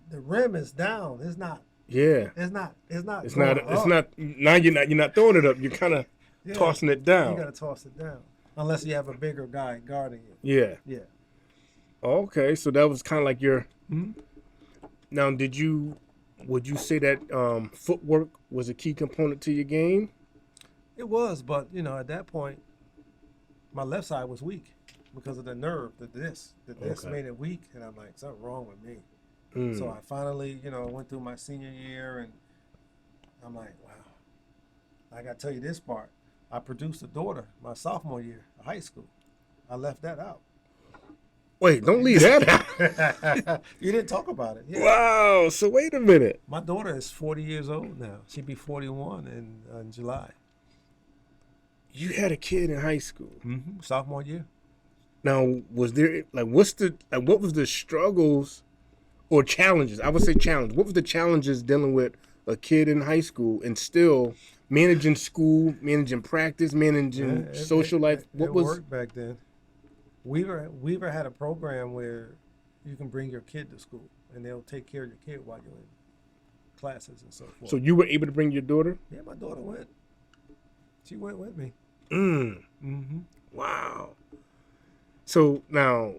the rim is down. It's not. Yeah. It's not. It's not. It's going not. It's up. not. Now you're not throwing it up. You're kind of Yeah. tossing it You down. got to toss it down, unless you have a bigger guy guarding you. Yeah. Yeah. Okay. So that was kind of like your. Mhm. Now, would you say that footwork was a key component to your game? It was, but at that point, my left side was weak because of the nerve, the disc. The disc Okay. made it weak, and I'm like, something wrong with me. Mm. So I finally, went through my senior year, and I'm like, wow. I got to tell you this part. I produced a daughter my sophomore year of high school. I left that out. Wait, don't leave that out. You didn't talk about it. Yeah. Wow. So wait a minute. My daughter is 40 years old now. She'd be 41 in July. You had a kid in high school. Mm-hmm. Sophomore year. Now, was there what was the struggles or challenges? I would say challenge. What was the challenges dealing with a kid in high school and still managing school, managing practice, managing social life? What it was worked back then? Weaver had a program where you can bring your kid to school and they'll take care of your kid while you're in classes and so forth. so you were able to bring your daughter? Yeah, my daughter went. She went with me. Mm. Wow. So now,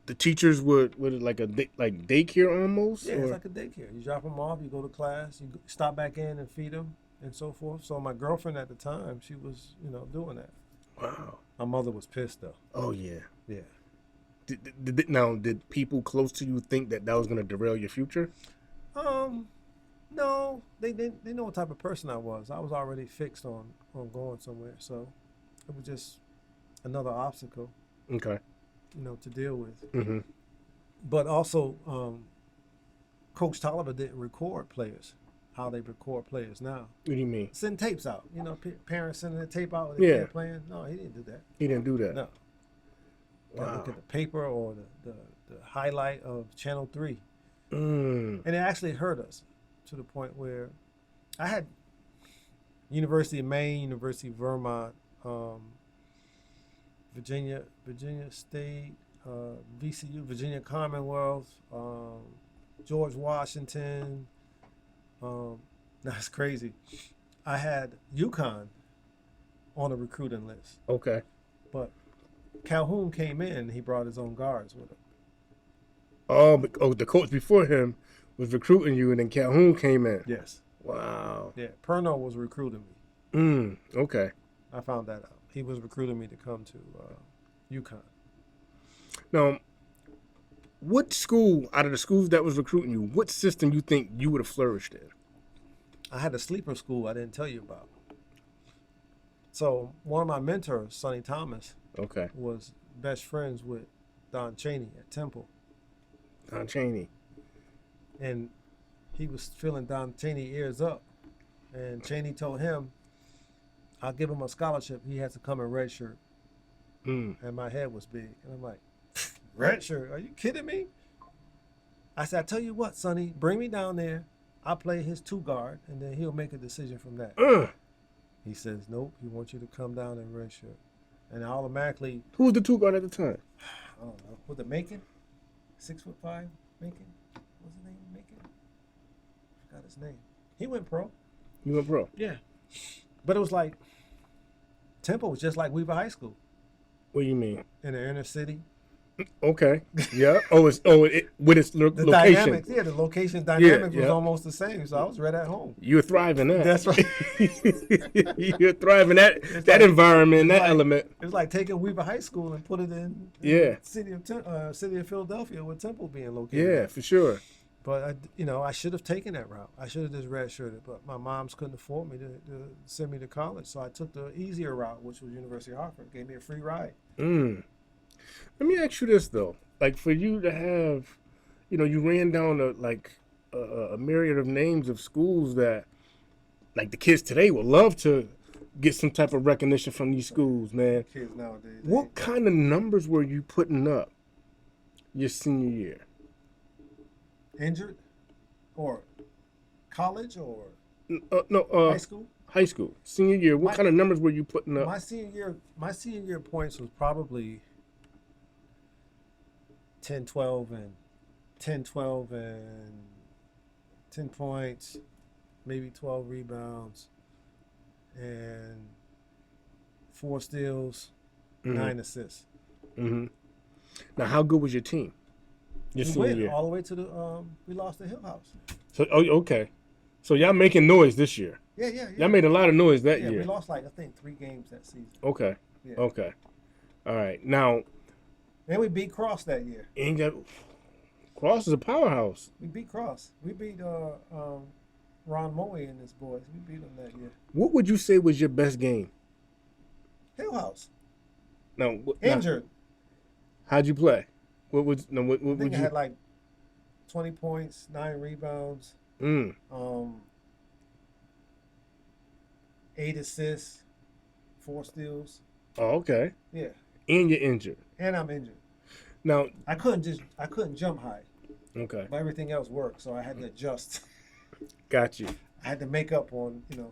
the teachers would it like like daycare almost? Yeah, or? it's like a daycare. You drop them off, you go to class, you stop back in and feed them and so forth. So my girlfriend at the time, she was, doing that. Wow. My mother was pissed though. Oh yeah. Yeah. Did people close to you think that was going to derail your future? No, they know what type of person I was. I was already fixed on going somewhere, so it was just another obstacle, Okay. to deal with. Mm-hmm. But also, Coach Toliver didn't record players how they record players now. What do you mean? Send tapes out. Parents sending the tape out with the Yeah. kid playing. No, he didn't do that. He didn't do that. No. Gotta look at the paper or the highlight of Channel 3. Mm. And it actually hurt us to the point where I had University of Maine, University of Vermont, Virginia State, VCU, Virginia Commonwealth, George Washington. That's crazy. I had UConn on a recruiting list, Okay. but Calhoun came in. He brought his own guards with him. Oh, the coach before him was recruiting you, and then Calhoun came in. Yes. Wow. Yeah. Perno was recruiting me. Okay. I found that out. He was recruiting me to come to UConn. Now, what school out of the schools that was recruiting you, what system you think you would have flourished in? I had a sleeper school I didn't tell you about. So one of my mentors, Sonny Thomas, Okay. was best friends with Don Chaney at Temple. Don Chaney. And he was feeling Don Chaney ears up. And Chaney told him, I'll give him a scholarship. He has to come in redshirt. Mm. And my head was big. And I'm like, redshirt? Are you kidding me? I said, I tell you what, Sonny, bring me down there. I'll play his two guard, and then he'll make a decision from that. He says, nope, he wants you to come down in redshirt. And I automatically, Who was the two guard at the time? I don't know, was it Macon? 6'5", Macon? What's his name, Macon? Forgot his name. He went pro. You went pro. Yeah. But it was like, Temple was just like Weaver High School What do you mean? in the inner city. Okay. Yeah. With its The location. dynamics, yeah, the location dynamics was yeah. almost the same. So I was right at home. You were thriving that. That's right. You're thriving that like- environment, that like- element. It was like taking Weaver High School and put it in Yeah. city of Philadelphia with Temple being located. Yeah, for sure. But I should have taken that route. I should have just redshirted. But my moms couldn't afford me to send me to college, so I took the easier route, which was University of Hartford. Gave me a free ride. Let me ask you this though: like for you to have, you ran down a myriad of names of schools that, like the kids today would love to get some type of recognition from these schools, man. Kids nowadays. What kind of numbers were you putting up your senior year? Injured, or college, or No, high school? high school, senior year. What kind of numbers were you putting up? My senior year points was probably 10, 12, and 10 points, maybe 12 rebounds, and 4 steals, 9 assists. Mm-hmm. Now, how good was your team? Your We senior went year. all the way to the we lost to Hill House. So, okay. So y'all making noise this year. Yeah. Y'all made a lot of noise that Yeah, year. we lost like I think 3 games that season. Okay. Yeah. Okay. All right. Now, And we beat Cross that year. ain't got Cross is a powerhouse. We beat Cross. We beat Ron Moe and his boys. We beat them that year. What would you say was your best game? Hill House. Now, Injured. How'd you play? What would I would think I you? had like 20 points, 9 rebounds, 8 assists, 4 steals. Oh, okay. Yeah. And you're injured. And I'm injured. Now, I couldn't jump high, okay. but everything else worked, so I had to adjust. Got you. I had to make up on, the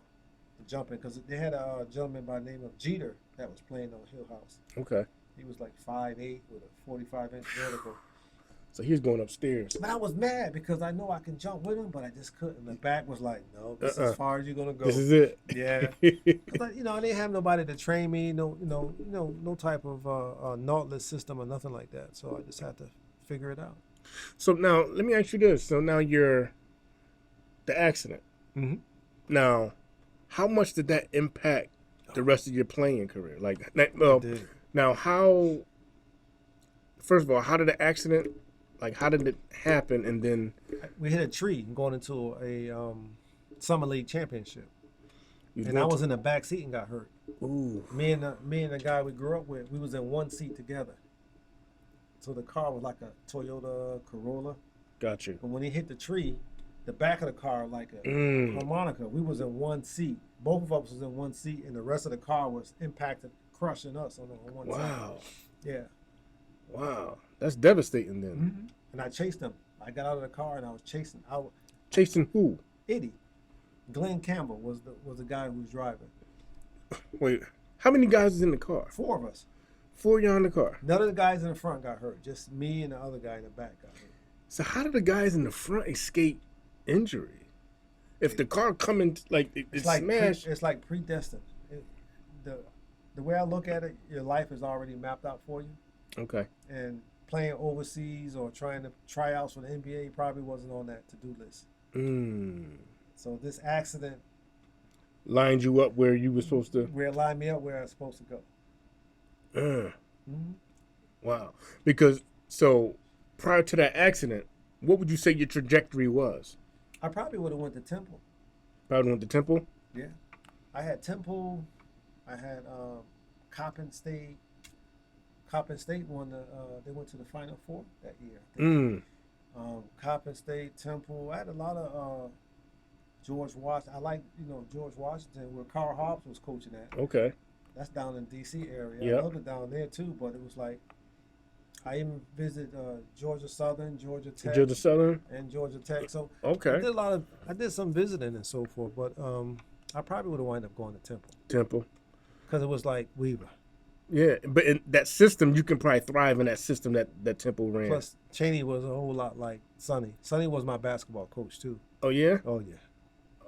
jumping, because they had a gentleman by the name of Jeter that was playing on Hill House. Okay. He was like 5'8" with a 45-inch vertical. So he's going upstairs. But I was mad because I know I can jump with him, but I just couldn't. The back was like, no, this is as far as you're gonna go. This is it. Yeah. 'Cause I didn't have nobody to train me. No type of nautilus system or nothing like that. So I just had to figure it out. So now let me ask you this. So now you're the accident. Mm-hmm. Now, how much did that impact the rest of your playing career? Now how? First of all, how did the accident? Like, how did it happen? And then We hit a tree going into a summer league championship, you and I was in the back seat and got hurt. Ooh. Me and the guy we grew up with, we was in one seat together. So the car was like a Toyota Corolla. Got you. But when he hit the tree, the back of the car like a harmonica. We was in one seat. Both of us was in one seat, and the rest of the car was impacted, crushing us on one side. Wow. Yeah. Wow. That's devastating then. Mm-hmm. And I chased him. I got out of the car and I was chasing. Chasing who? Eddie. Glenn Campbell was the guy who was driving. Wait, how many guys was in the car? 4 of us. 4 of y'all in the car. None of the guys in the front got hurt. Just me and the other guy in the back got hurt. So how did the guys in the front escape injury? If the car coming it's like smashed. it's like predestined. The way I look at it, your life is already mapped out for you. Okay. And playing overseas or trying to try outs for the NBA probably wasn't on that to-do list. So this accident Lined you up where you were supposed to. where it lined me up where I was supposed to go. Wow. Because so prior to that accident, what would you say your trajectory was? I probably would have went to Temple. Probably went to Temple. Yeah. I had Temple. I had Coppin State. Coppin State won they went to the Final Four that year. Coppin State, Temple. I had a lot of George Washington. I like George Washington, where Carl Hobbs was coaching at. Okay. That's down in D.C. area. Yep. I loved it down there too, but it was like I even visited Georgia Southern, Georgia Tech, Georgia Southern. and Georgia Tech. So Okay. I did some visiting and so forth, but I probably would have wound up going to Temple Temple. because it was like Weaver. Yeah, but in that system, you can probably thrive in that system that Temple ran. Plus, Cheney was a whole lot like Sonny. Sonny was my basketball coach too. Oh yeah. Oh yeah,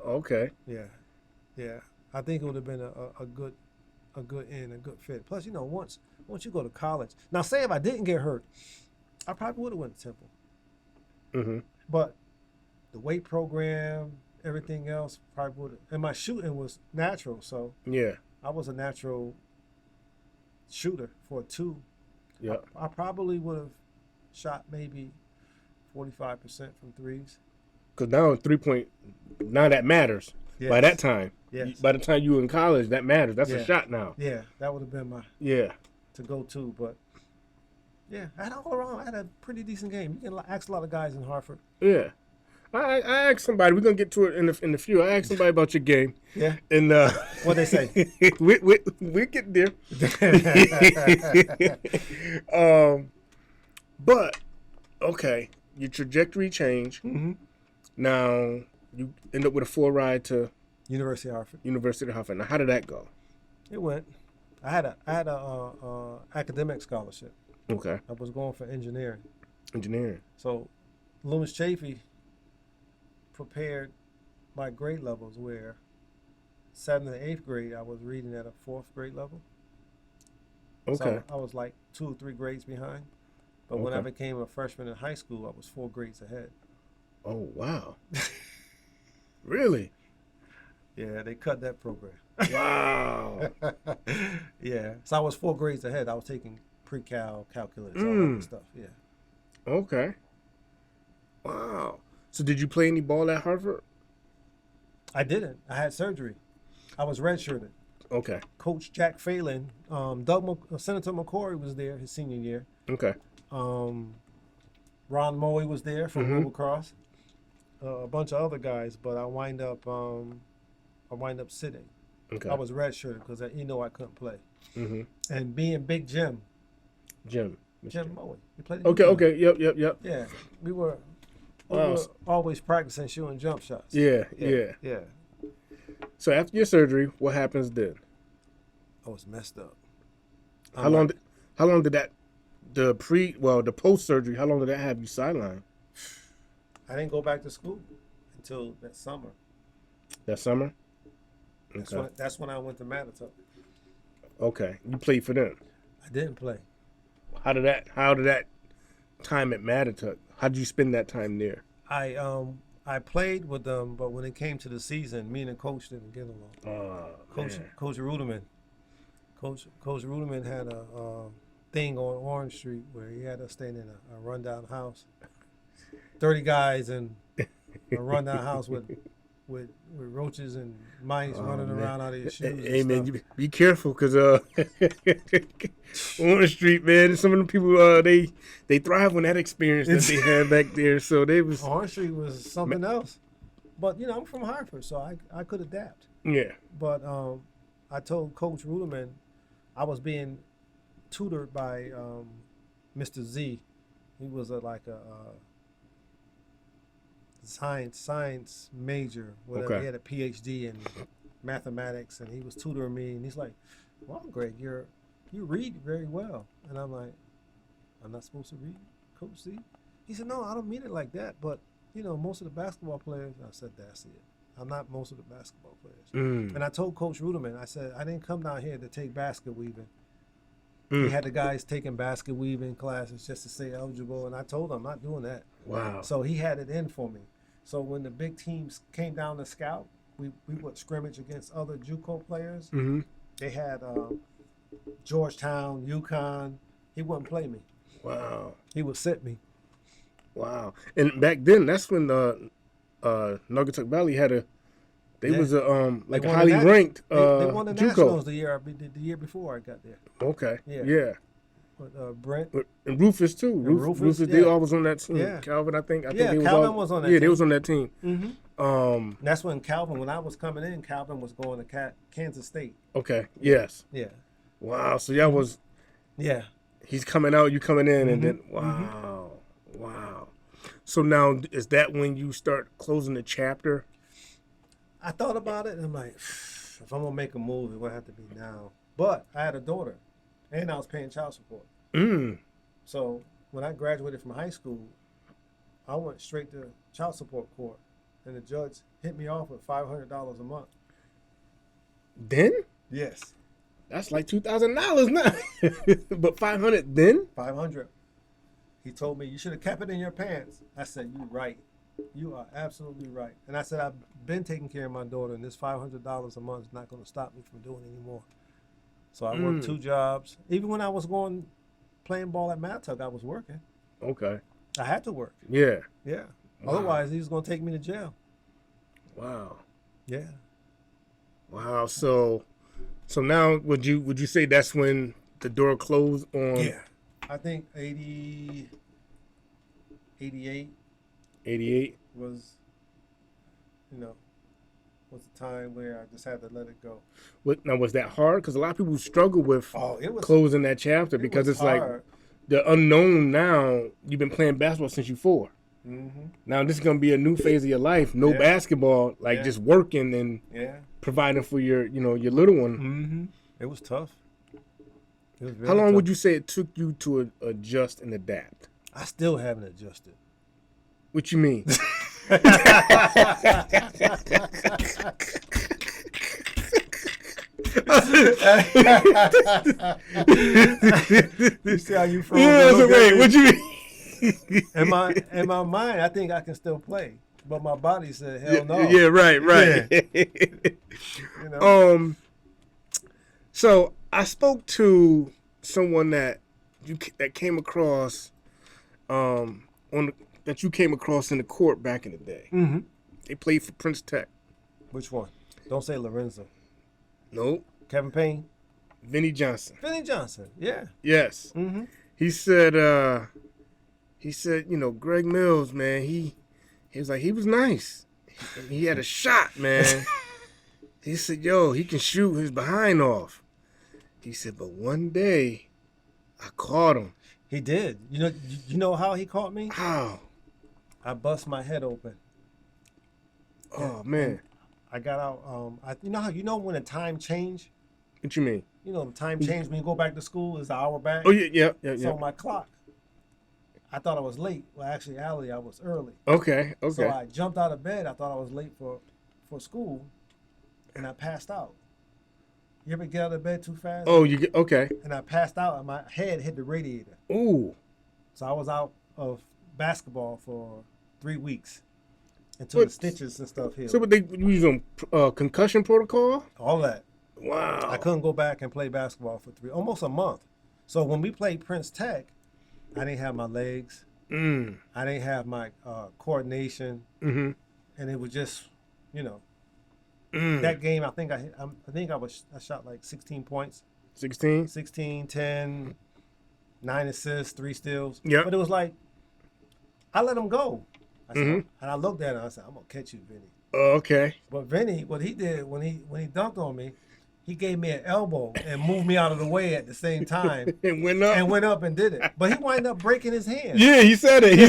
Okay. yeah. I think it would have been a good end, a good fit. Plus, once you go to college. Now, say if I didn't get hurt, I probably would have went to Temple. Mm-hmm. But the weight program, everything else, probably would have. And my shooting was natural, so Yeah. I was a natural shooter for 2. Yeah. I probably would have shot maybe 45% from threes. Because now 3-point, now that matters. Yes. By that time. Yes. By the time you were in college, that matters. That's Yeah. a shot now. Yeah, that would have been my Yeah. to go to. But yeah, I had all around. I had a pretty decent game. You can ask a lot of guys in Hartford. Yeah. I asked somebody. We're gonna get to it in the few. I asked somebody about your game. Yeah. And What they say? we get there. But okay, your trajectory changed. Mm-hmm. Now you end up with a full ride to University of Hartford. University of Hartford. Now, how did that go? It went. I had a academic scholarship. Okay, I was going for engineering. engineering. So Loomis Chafee prepared my grade levels where 7th and 8th grade I was reading at a 4th grade level. Okay. So I was like 2 or 3 grades behind. But when I Okay. became a freshman in high school, I was 4 grades ahead. Oh wow. Really? Yeah, they cut that program. Wow. Yeah. So I was 4 grades ahead. I was taking pre-cal, calculus, all that stuff. Yeah. Okay. Wow. So did you play any ball at Harvard? I didn't. I had surgery. I was redshirted. Okay. Coach Jack Phelan, Senator McCory was there his senior year. Okay. Ron Moe was there from Wilbercross. A bunch of other guys, but I wind up sitting. Okay. I was redshirted because I couldn't play. Mm-hmm. And being Big Jim Jim. Moe, he played. Okay. Okay. Yep. Yeah, we were Wow. always practicing shooting jump shots. Yeah. Yeah. So after your surgery, what happens then? I was messed up. How long did that the post surgery? How long did that have you sidelined? I didn't go back to school until that summer. That summer. Okay. That's when I went to Matatuck. Okay. You played for them. I didn't play. How did that time at Matatuck? How did you spend that time there? I played with them, but when it came to the season, me and the coach didn't get along. Coach Ruderman. Coach Ruderman had a thing on Orange Street where he had us staying in a rundown house. 30 guys in a rundown house with roaches and mice running around out of your shoes. Hey and man, stuff. you be careful because Orange Street, man, some of the people they thrive on that experience that they had back there. So they was Orange Street was something else. But I'm from Hartford, so I could adapt. yeah. But I told Coach Ruderman I was being tutored by Mr. Z. He was like a science major, whatever. Okay. He had a PhD in mathematics, and he was tutoring me. And he's like, "Well, Greg, you read very well." And I'm like, "I'm not supposed to read, Coach Z?" He said, "No, I don't mean it like that. But most of the basketball players." I said, "That's it. I'm not most of the basketball players." And I told Coach Ruderman, I said, "I didn't come down here to take basket weaving." He had the guys taking basket weaving classes just to stay eligible, and I told him I'm not doing that. Wow. So he had it in for me. So when the big teams came down to scout, we would scrimmage against other JUCO players. Mm-hmm. They had Georgetown, UConn. He wouldn't play me. Wow. He would sit me. Wow. And back then, that's when Naugatuck Valley had was a like a highly ranked They won the JUCO. Nationals the year before I got there. Okay. Yeah. Yeah. With Brent. And Rufus too. Rufus, yeah. they all was on that team. Yeah. Calvin, I think. Yeah, they was Calvin all, was on that Yeah, they team. was on that team. Mm-hmm. That's when when I was coming in, Calvin was going to Kansas State. Okay. Yes. Yeah. Wow. So y'all was. Yeah. He's coming out, you coming in, and then wow. So now is that when you start closing the chapter? I thought about it, and I'm like, if I'm gonna make a move, it's gonna have to be now. But I had a daughter, and I was paying child support. So when I graduated from high school, I went straight to child support court, and the judge hit me off with $500 a month. Then? Yes. That's like $2,000 now. But 500 then? 500. He told me you should have kept it in your pants. I said, "You're right. You are absolutely right." And I said, "I've been taking care of my daughter, and this $500 a month is not going to stop me from doing it anymore." So I worked 2 jobs. Even when I was playing ball at Mattuck, I was working. Okay. I had to work. Yeah. Yeah. Wow. Otherwise, he was going to take me to jail. Wow. Yeah. Wow. So now would you say that's when the door closed on? Yeah. I think 88 88. was was a time where I just had to let it go. Now, was that hard? Because a lot of people struggle with It was closing that chapter because it's hard. like the unknown now. You've been playing basketball since you're 4. Mm-hmm. Now this is going to be a new phase of your life. No basketball, just working and providing for your little one. Mm-hmm. It was tough. It was How long would you say it took you to adjust and adapt? I still haven't adjusted. What you mean? You see how you froze? Yeah, so wait, what you mean? In my mind, I think I can still play, but my body said, "Hell no." Yeah, right. Yeah. So I spoke to someone that came across, that you came across in the court back in the day. Mm-hmm. They played for Prince Tech. Which one? Don't say Lorenzo. Nope. Kevin Payne. Vinny Johnson. Vinny Johnson. Yeah. Yes. Mm-hmm. He said, Greg Mills, man, he was like, he was nice. He had a shot, man. He said, yo, he can shoot his behind off. He said, but one day I caught him. He did. You know how he caught me? How? I bust my head open. Oh, man. I got out. You know when the time change? What you mean? You know the time change when you go back to school is an hour back. Oh, yeah. So my clock, I thought I was late. Well, actually, I was early. Okay. So I jumped out of bed. I thought I was late for school, and I passed out. You ever get out of bed too fast? Oh, okay. And I passed out, and my head hit the radiator. Ooh. So I was out of basketball for 3 weeks until the stitches and stuff healed. So what they use on concussion protocol? All that. Wow. I couldn't go back and play basketball for almost a month. So when we played Prince Tech, I didn't have my legs. I didn't have my coordination, and it was just, that game. I think I shot like 16 points. 16? 16, 10, 9 assists, 3 steals. Yep. But it was like I let him go. I said, and I looked at him. I said, "I'm gonna catch you, Vinny." Oh, okay. But Vinny, what he did when he dunked on me, he gave me an elbow and moved me out of the way at the same time. And went up. And did it. But he wound up breaking his hand. Yeah, he said it.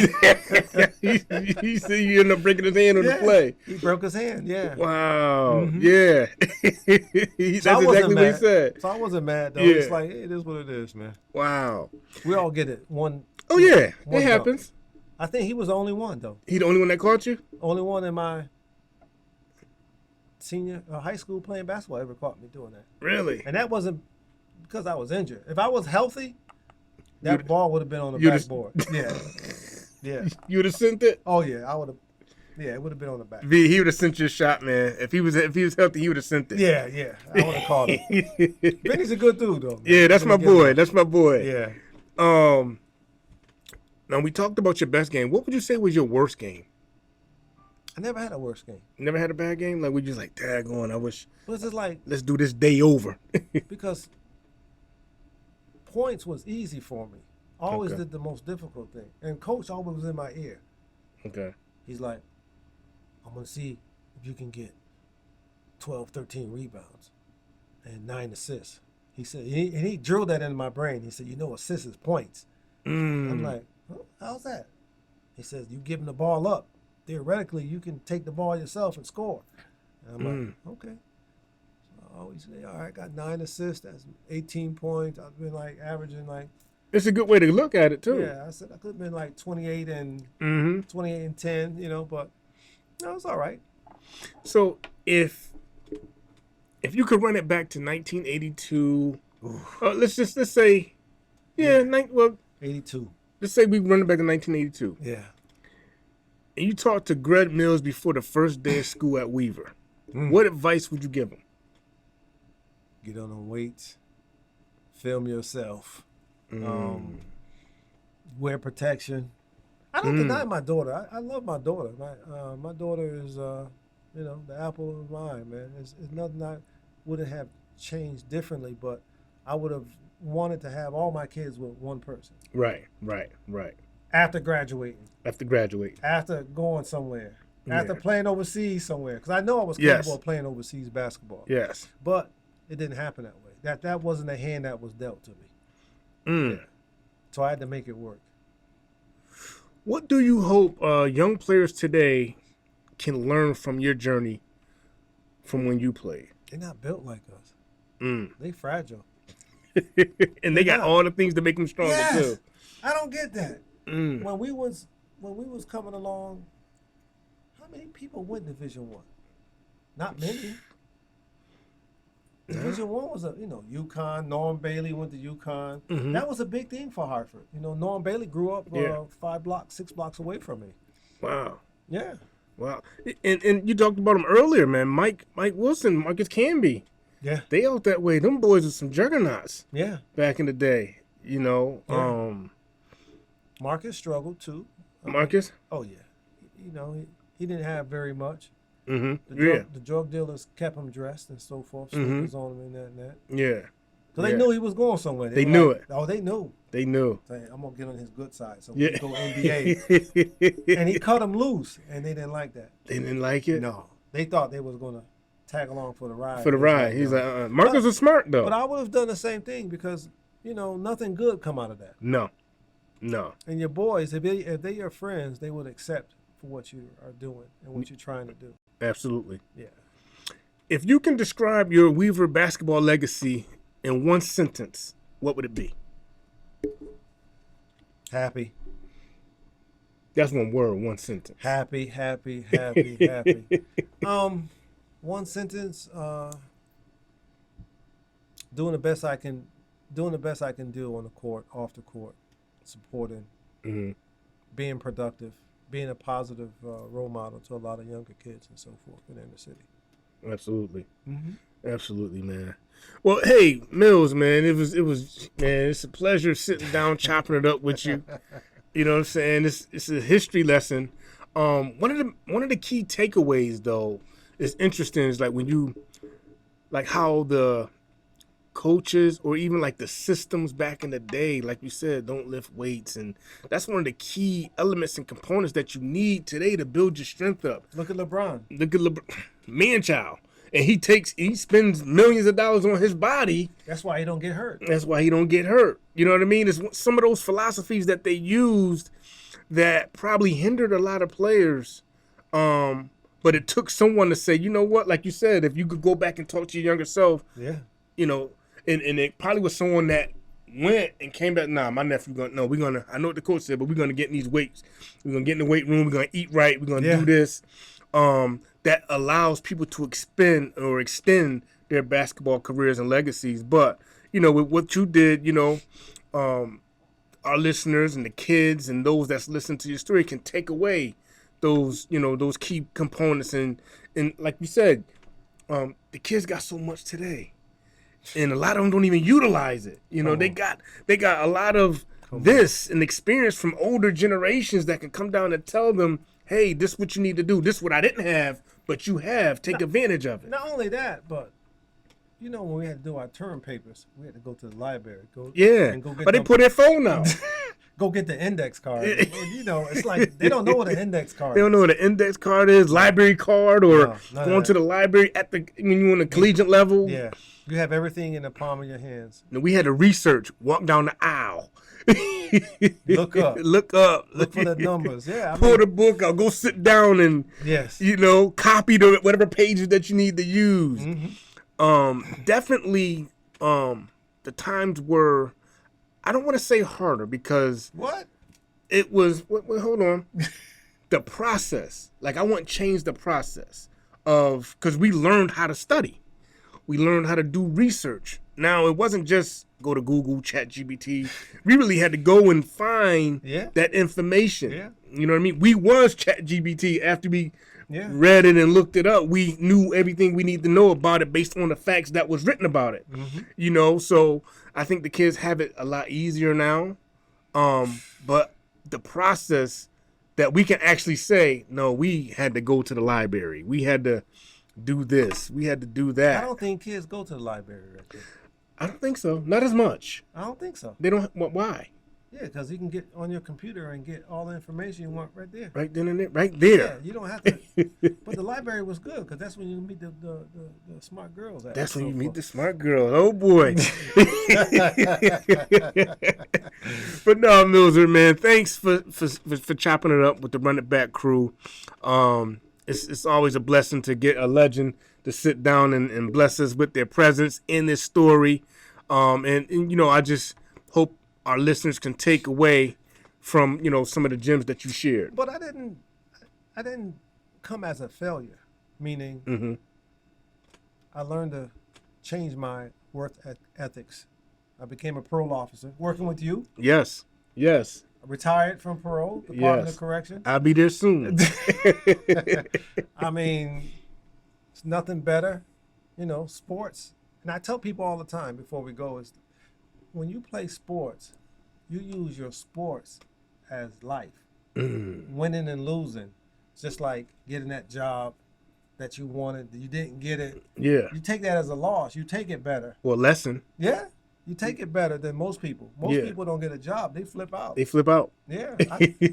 He said you ended up breaking his hand on the play. He broke his hand, yeah. Wow. Yeah. That's So exactly what he said. So I wasn't mad, though. Yeah. It's like, it is what it is, man. Wow. We all get it. Oh, yeah. It happens. I think he was the only one, though. He the only one that caught you? Only one in my senior high school playing basketball ever caught me doing that. Really? And that wasn't because I was injured. If I was healthy, that ball would have been on the backboard. Yeah. Yeah. You would have sent it? Oh, yeah. I would have. Yeah, it would have been on the back. V, he would have sent you a shot, man. If he was healthy, he would have sent it. Yeah. I would have called him. Vinny's a good dude, though. Man. Yeah, that's my boy. That's my boy. Yeah. Now, we talked about your best game. What would you say was your worst game? I never had a worst game. Never had a bad game? Like, we just like, daggone, I wish. But it's just like, let's do this day over. because points was easy for me. I always did the most difficult thing. And coach always was in my ear. Okay. He's like, I'm going to see if you can get 12, 13 rebounds and 9 assists. He said, and he drilled that into my brain. He said, assists is points. I'm like, oh, how's that? He says, you giving the ball up. Theoretically, you can take the ball yourself and score. And I'm like, okay. So I always say, all right, got 9 assists. That's 18 points. I've been like averaging like. It's a good way to look at it too. Yeah, I said I could have been like 28 and 28 and 10, but no, it's all right. So if you could run it back to 1982, let's say, 82. Let's say we run it back to 1982. Yeah. And you talked to Greg Mills before the first day of school at Weaver. What advice would you give him? Get on the weights. Film yourself. Wear protection. I don't deny my daughter. I love my daughter. My daughter is, the apple of my eye, man. It's nothing I wouldn't have changed differently, but I would have wanted to have all my kids with one person. Right. After graduating. After graduating. After going somewhere. after playing overseas somewhere. Because I know I was Yes. capable of playing overseas basketball. Yes. But it didn't happen that way. That wasn't a hand that was dealt to me. Mm. Yeah. So I had to make it work. What do you hope young players today can learn from your journey from when you played? They're not built like us. Mm. They fragile. And they got not. all the things to make them stronger Yes. too. I don't get that. Mm. When we was coming along, how many people went Division One? Not many. Division One was UConn. Norm Bailey went to UConn. Mhm. That was a big thing for Hartford. Norm Bailey grew up 6 blocks away from me. Wow. Yeah. Wow. And you talked about him earlier, man. Mike Wilson, Marcus Camby. Yeah. They out that way. Them boys were some juggernauts Yeah. back in the day. Yeah. Marcus struggled too. Marcus? Oh yeah. He didn't have very much. Mm-hmm. The drug dealers kept him dressed and so forth, sneakers on him and that. Yeah. So they knew he was going somewhere. They were knew like, it. Oh, they knew. They knew. Saying, I'm gonna get on his good side, so Yeah. we can go NBA. And he cut him loose, and they didn't like that. They didn't like it? No, they thought they was gonna tag along for the ride. For the ride. He's like, Marcus was smart, though. But I would have done the same thing because nothing good come out of that. No. And your boys, if they're your friends, they would accept for what you are doing and what you're trying to do. Absolutely. Yeah. If you can describe your Weaver basketball legacy in one sentence, what would it be? Happy. That's one word, one sentence. Happy. One sentence. Doing the best I can do on the court, off the court, supporting, being productive, being a positive role model to a lot of younger kids and so forth in the city. Absolutely. Absolutely, man. Well, hey, Mills, man, it was man, it's a pleasure sitting down chopping it up with you. You know what I'm saying? It's a history lesson. One of the key takeaways though is interesting is like when you like how the coaches or even like the systems back in the day, like you said, don't lift weights, and that's one of the key elements and components that you need today to build your strength up. Look at LeBron. Look at man-child. And he spends millions of dollars on his body. That's why he don't get hurt. That's why he don't get hurt. You know what I mean? It's some of those philosophies that they used that probably hindered a lot of players. But it took someone to say, you know what? Like you said, if you could go back and talk to your younger self, Yeah. And it probably was someone that went and came back. Nah, my nephew I know what the coach said, but we're gonna get in these weights. We're gonna get in the weight room. We're gonna eat right. We're gonna do this. That allows people to extend their basketball careers and legacies. But, with what you did, our listeners and the kids and those that's listening to your story can take away those key components. And like you said, the kids got so much today. And a lot of them don't even utilize it. They got a lot of this and experience from older generations that can come down and tell them, hey, this is what you need to do. This is what I didn't have, but you have. Take advantage of it. Not only that, but when we had to do our term papers, we had to go to the library. But they put their phone out. Go get the index card. And, it's like they don't know what an index card is. They don't know what an index card is, library card, or going to the library when you're on the collegiate level. Yeah. You have everything in the palm of your hands. And we had to research, walk down the aisle. Look up. Look for the numbers. Yeah. Pull the book out. Go sit down and copy whatever pages that you need to use. Definitely, the times were, I don't want to say harder because what it was. Wait, hold on. The process, like I want to change the process of because we learned how to study. We learned how to do research. Now, it wasn't just go to Google, ChatGPT. We really had to go and find that information. Yeah. You know what I mean? We was ChatGPT after we read it and looked it up. We knew everything we need to know about it based on the facts that was written about it. So I think the kids have it a lot easier now. But the process that we can actually say, no, we had to go to the library. We had to do this. We had to do that. I don't think kids go to the library right there. I don't think so. Not as much. I don't think so. They don't. Why? Yeah, because he can get on your computer and get all the information you want right there. Right then and there, right Yeah, there. you don't have to. But the library was good because that's when you meet the smart girls. That's when you meet the smart girl. Oh boy. But no, Milzer, man, thanks for chopping it up with the Run It Back crew. It's always a blessing to get a legend to sit down and bless us with their presence in this story. And you know, I just hope our listeners can take away from, you know, some of the gems that you shared. But I didn't come as a failure, meaning I learned to change my work ethics. I became a parole officer working with you. Yes. I retired from parole, Department of Corrections. I'll be there soon. I mean, it's nothing better, you know, sports. And I tell people all the time before we go is when you play sports, you use your sports as life. Winning and losing. It's just like getting that job that you wanted, you didn't get it. Yeah. You take that as a loss. You take it better. Well, lesson. Yeah. You take it better than most people. Most people don't get a job. They flip out. Yeah.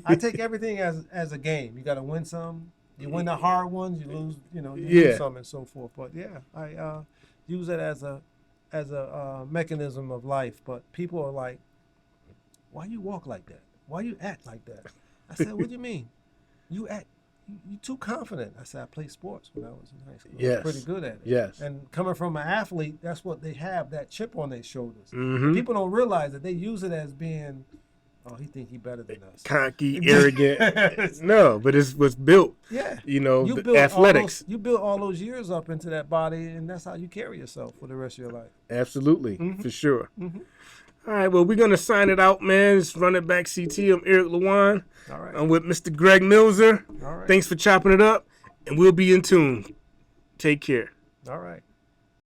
I take everything as a game. You got to win some. You win the hard ones. You lose, you know, lose some and so forth. But yeah, I use it as a mechanism of life. But people are like, why you walk like that? Why you act like that? I said, what do you mean? You too confident. I said, I played sports when I was in high school. I was pretty good at it. Yes. And coming from an athlete, that's what they have, that chip on their shoulders. Mm-hmm. People don't realize that they use it as being, oh, he think he better than us. Cocky, arrogant. No, but it's what's built. Yeah. You know, you build athletics. You build all those years up into that body, and that's how you carry yourself for the rest of your life. Absolutely, for sure. All right, well, we're going to sign it out, man. It's Run It Back CT. I'm Eric Lewan. All right. I'm with Mr. Greg Milzer. All right. Thanks for chopping it up, and we'll be in tune. Take care. All right.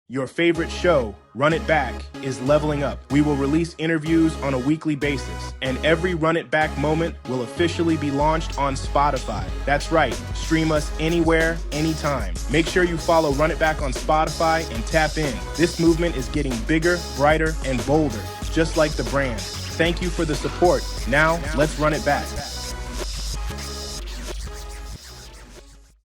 Your favorite show, Run It Back, is leveling up. We will release interviews on a weekly basis, and every Run It Back moment will officially be launched on Spotify. That's right, stream us anywhere, anytime. Make sure you follow Run It Back on Spotify and tap in. This movement is getting bigger, brighter, and bolder, just like the brand. Thank you for the support. Now, let's run it back.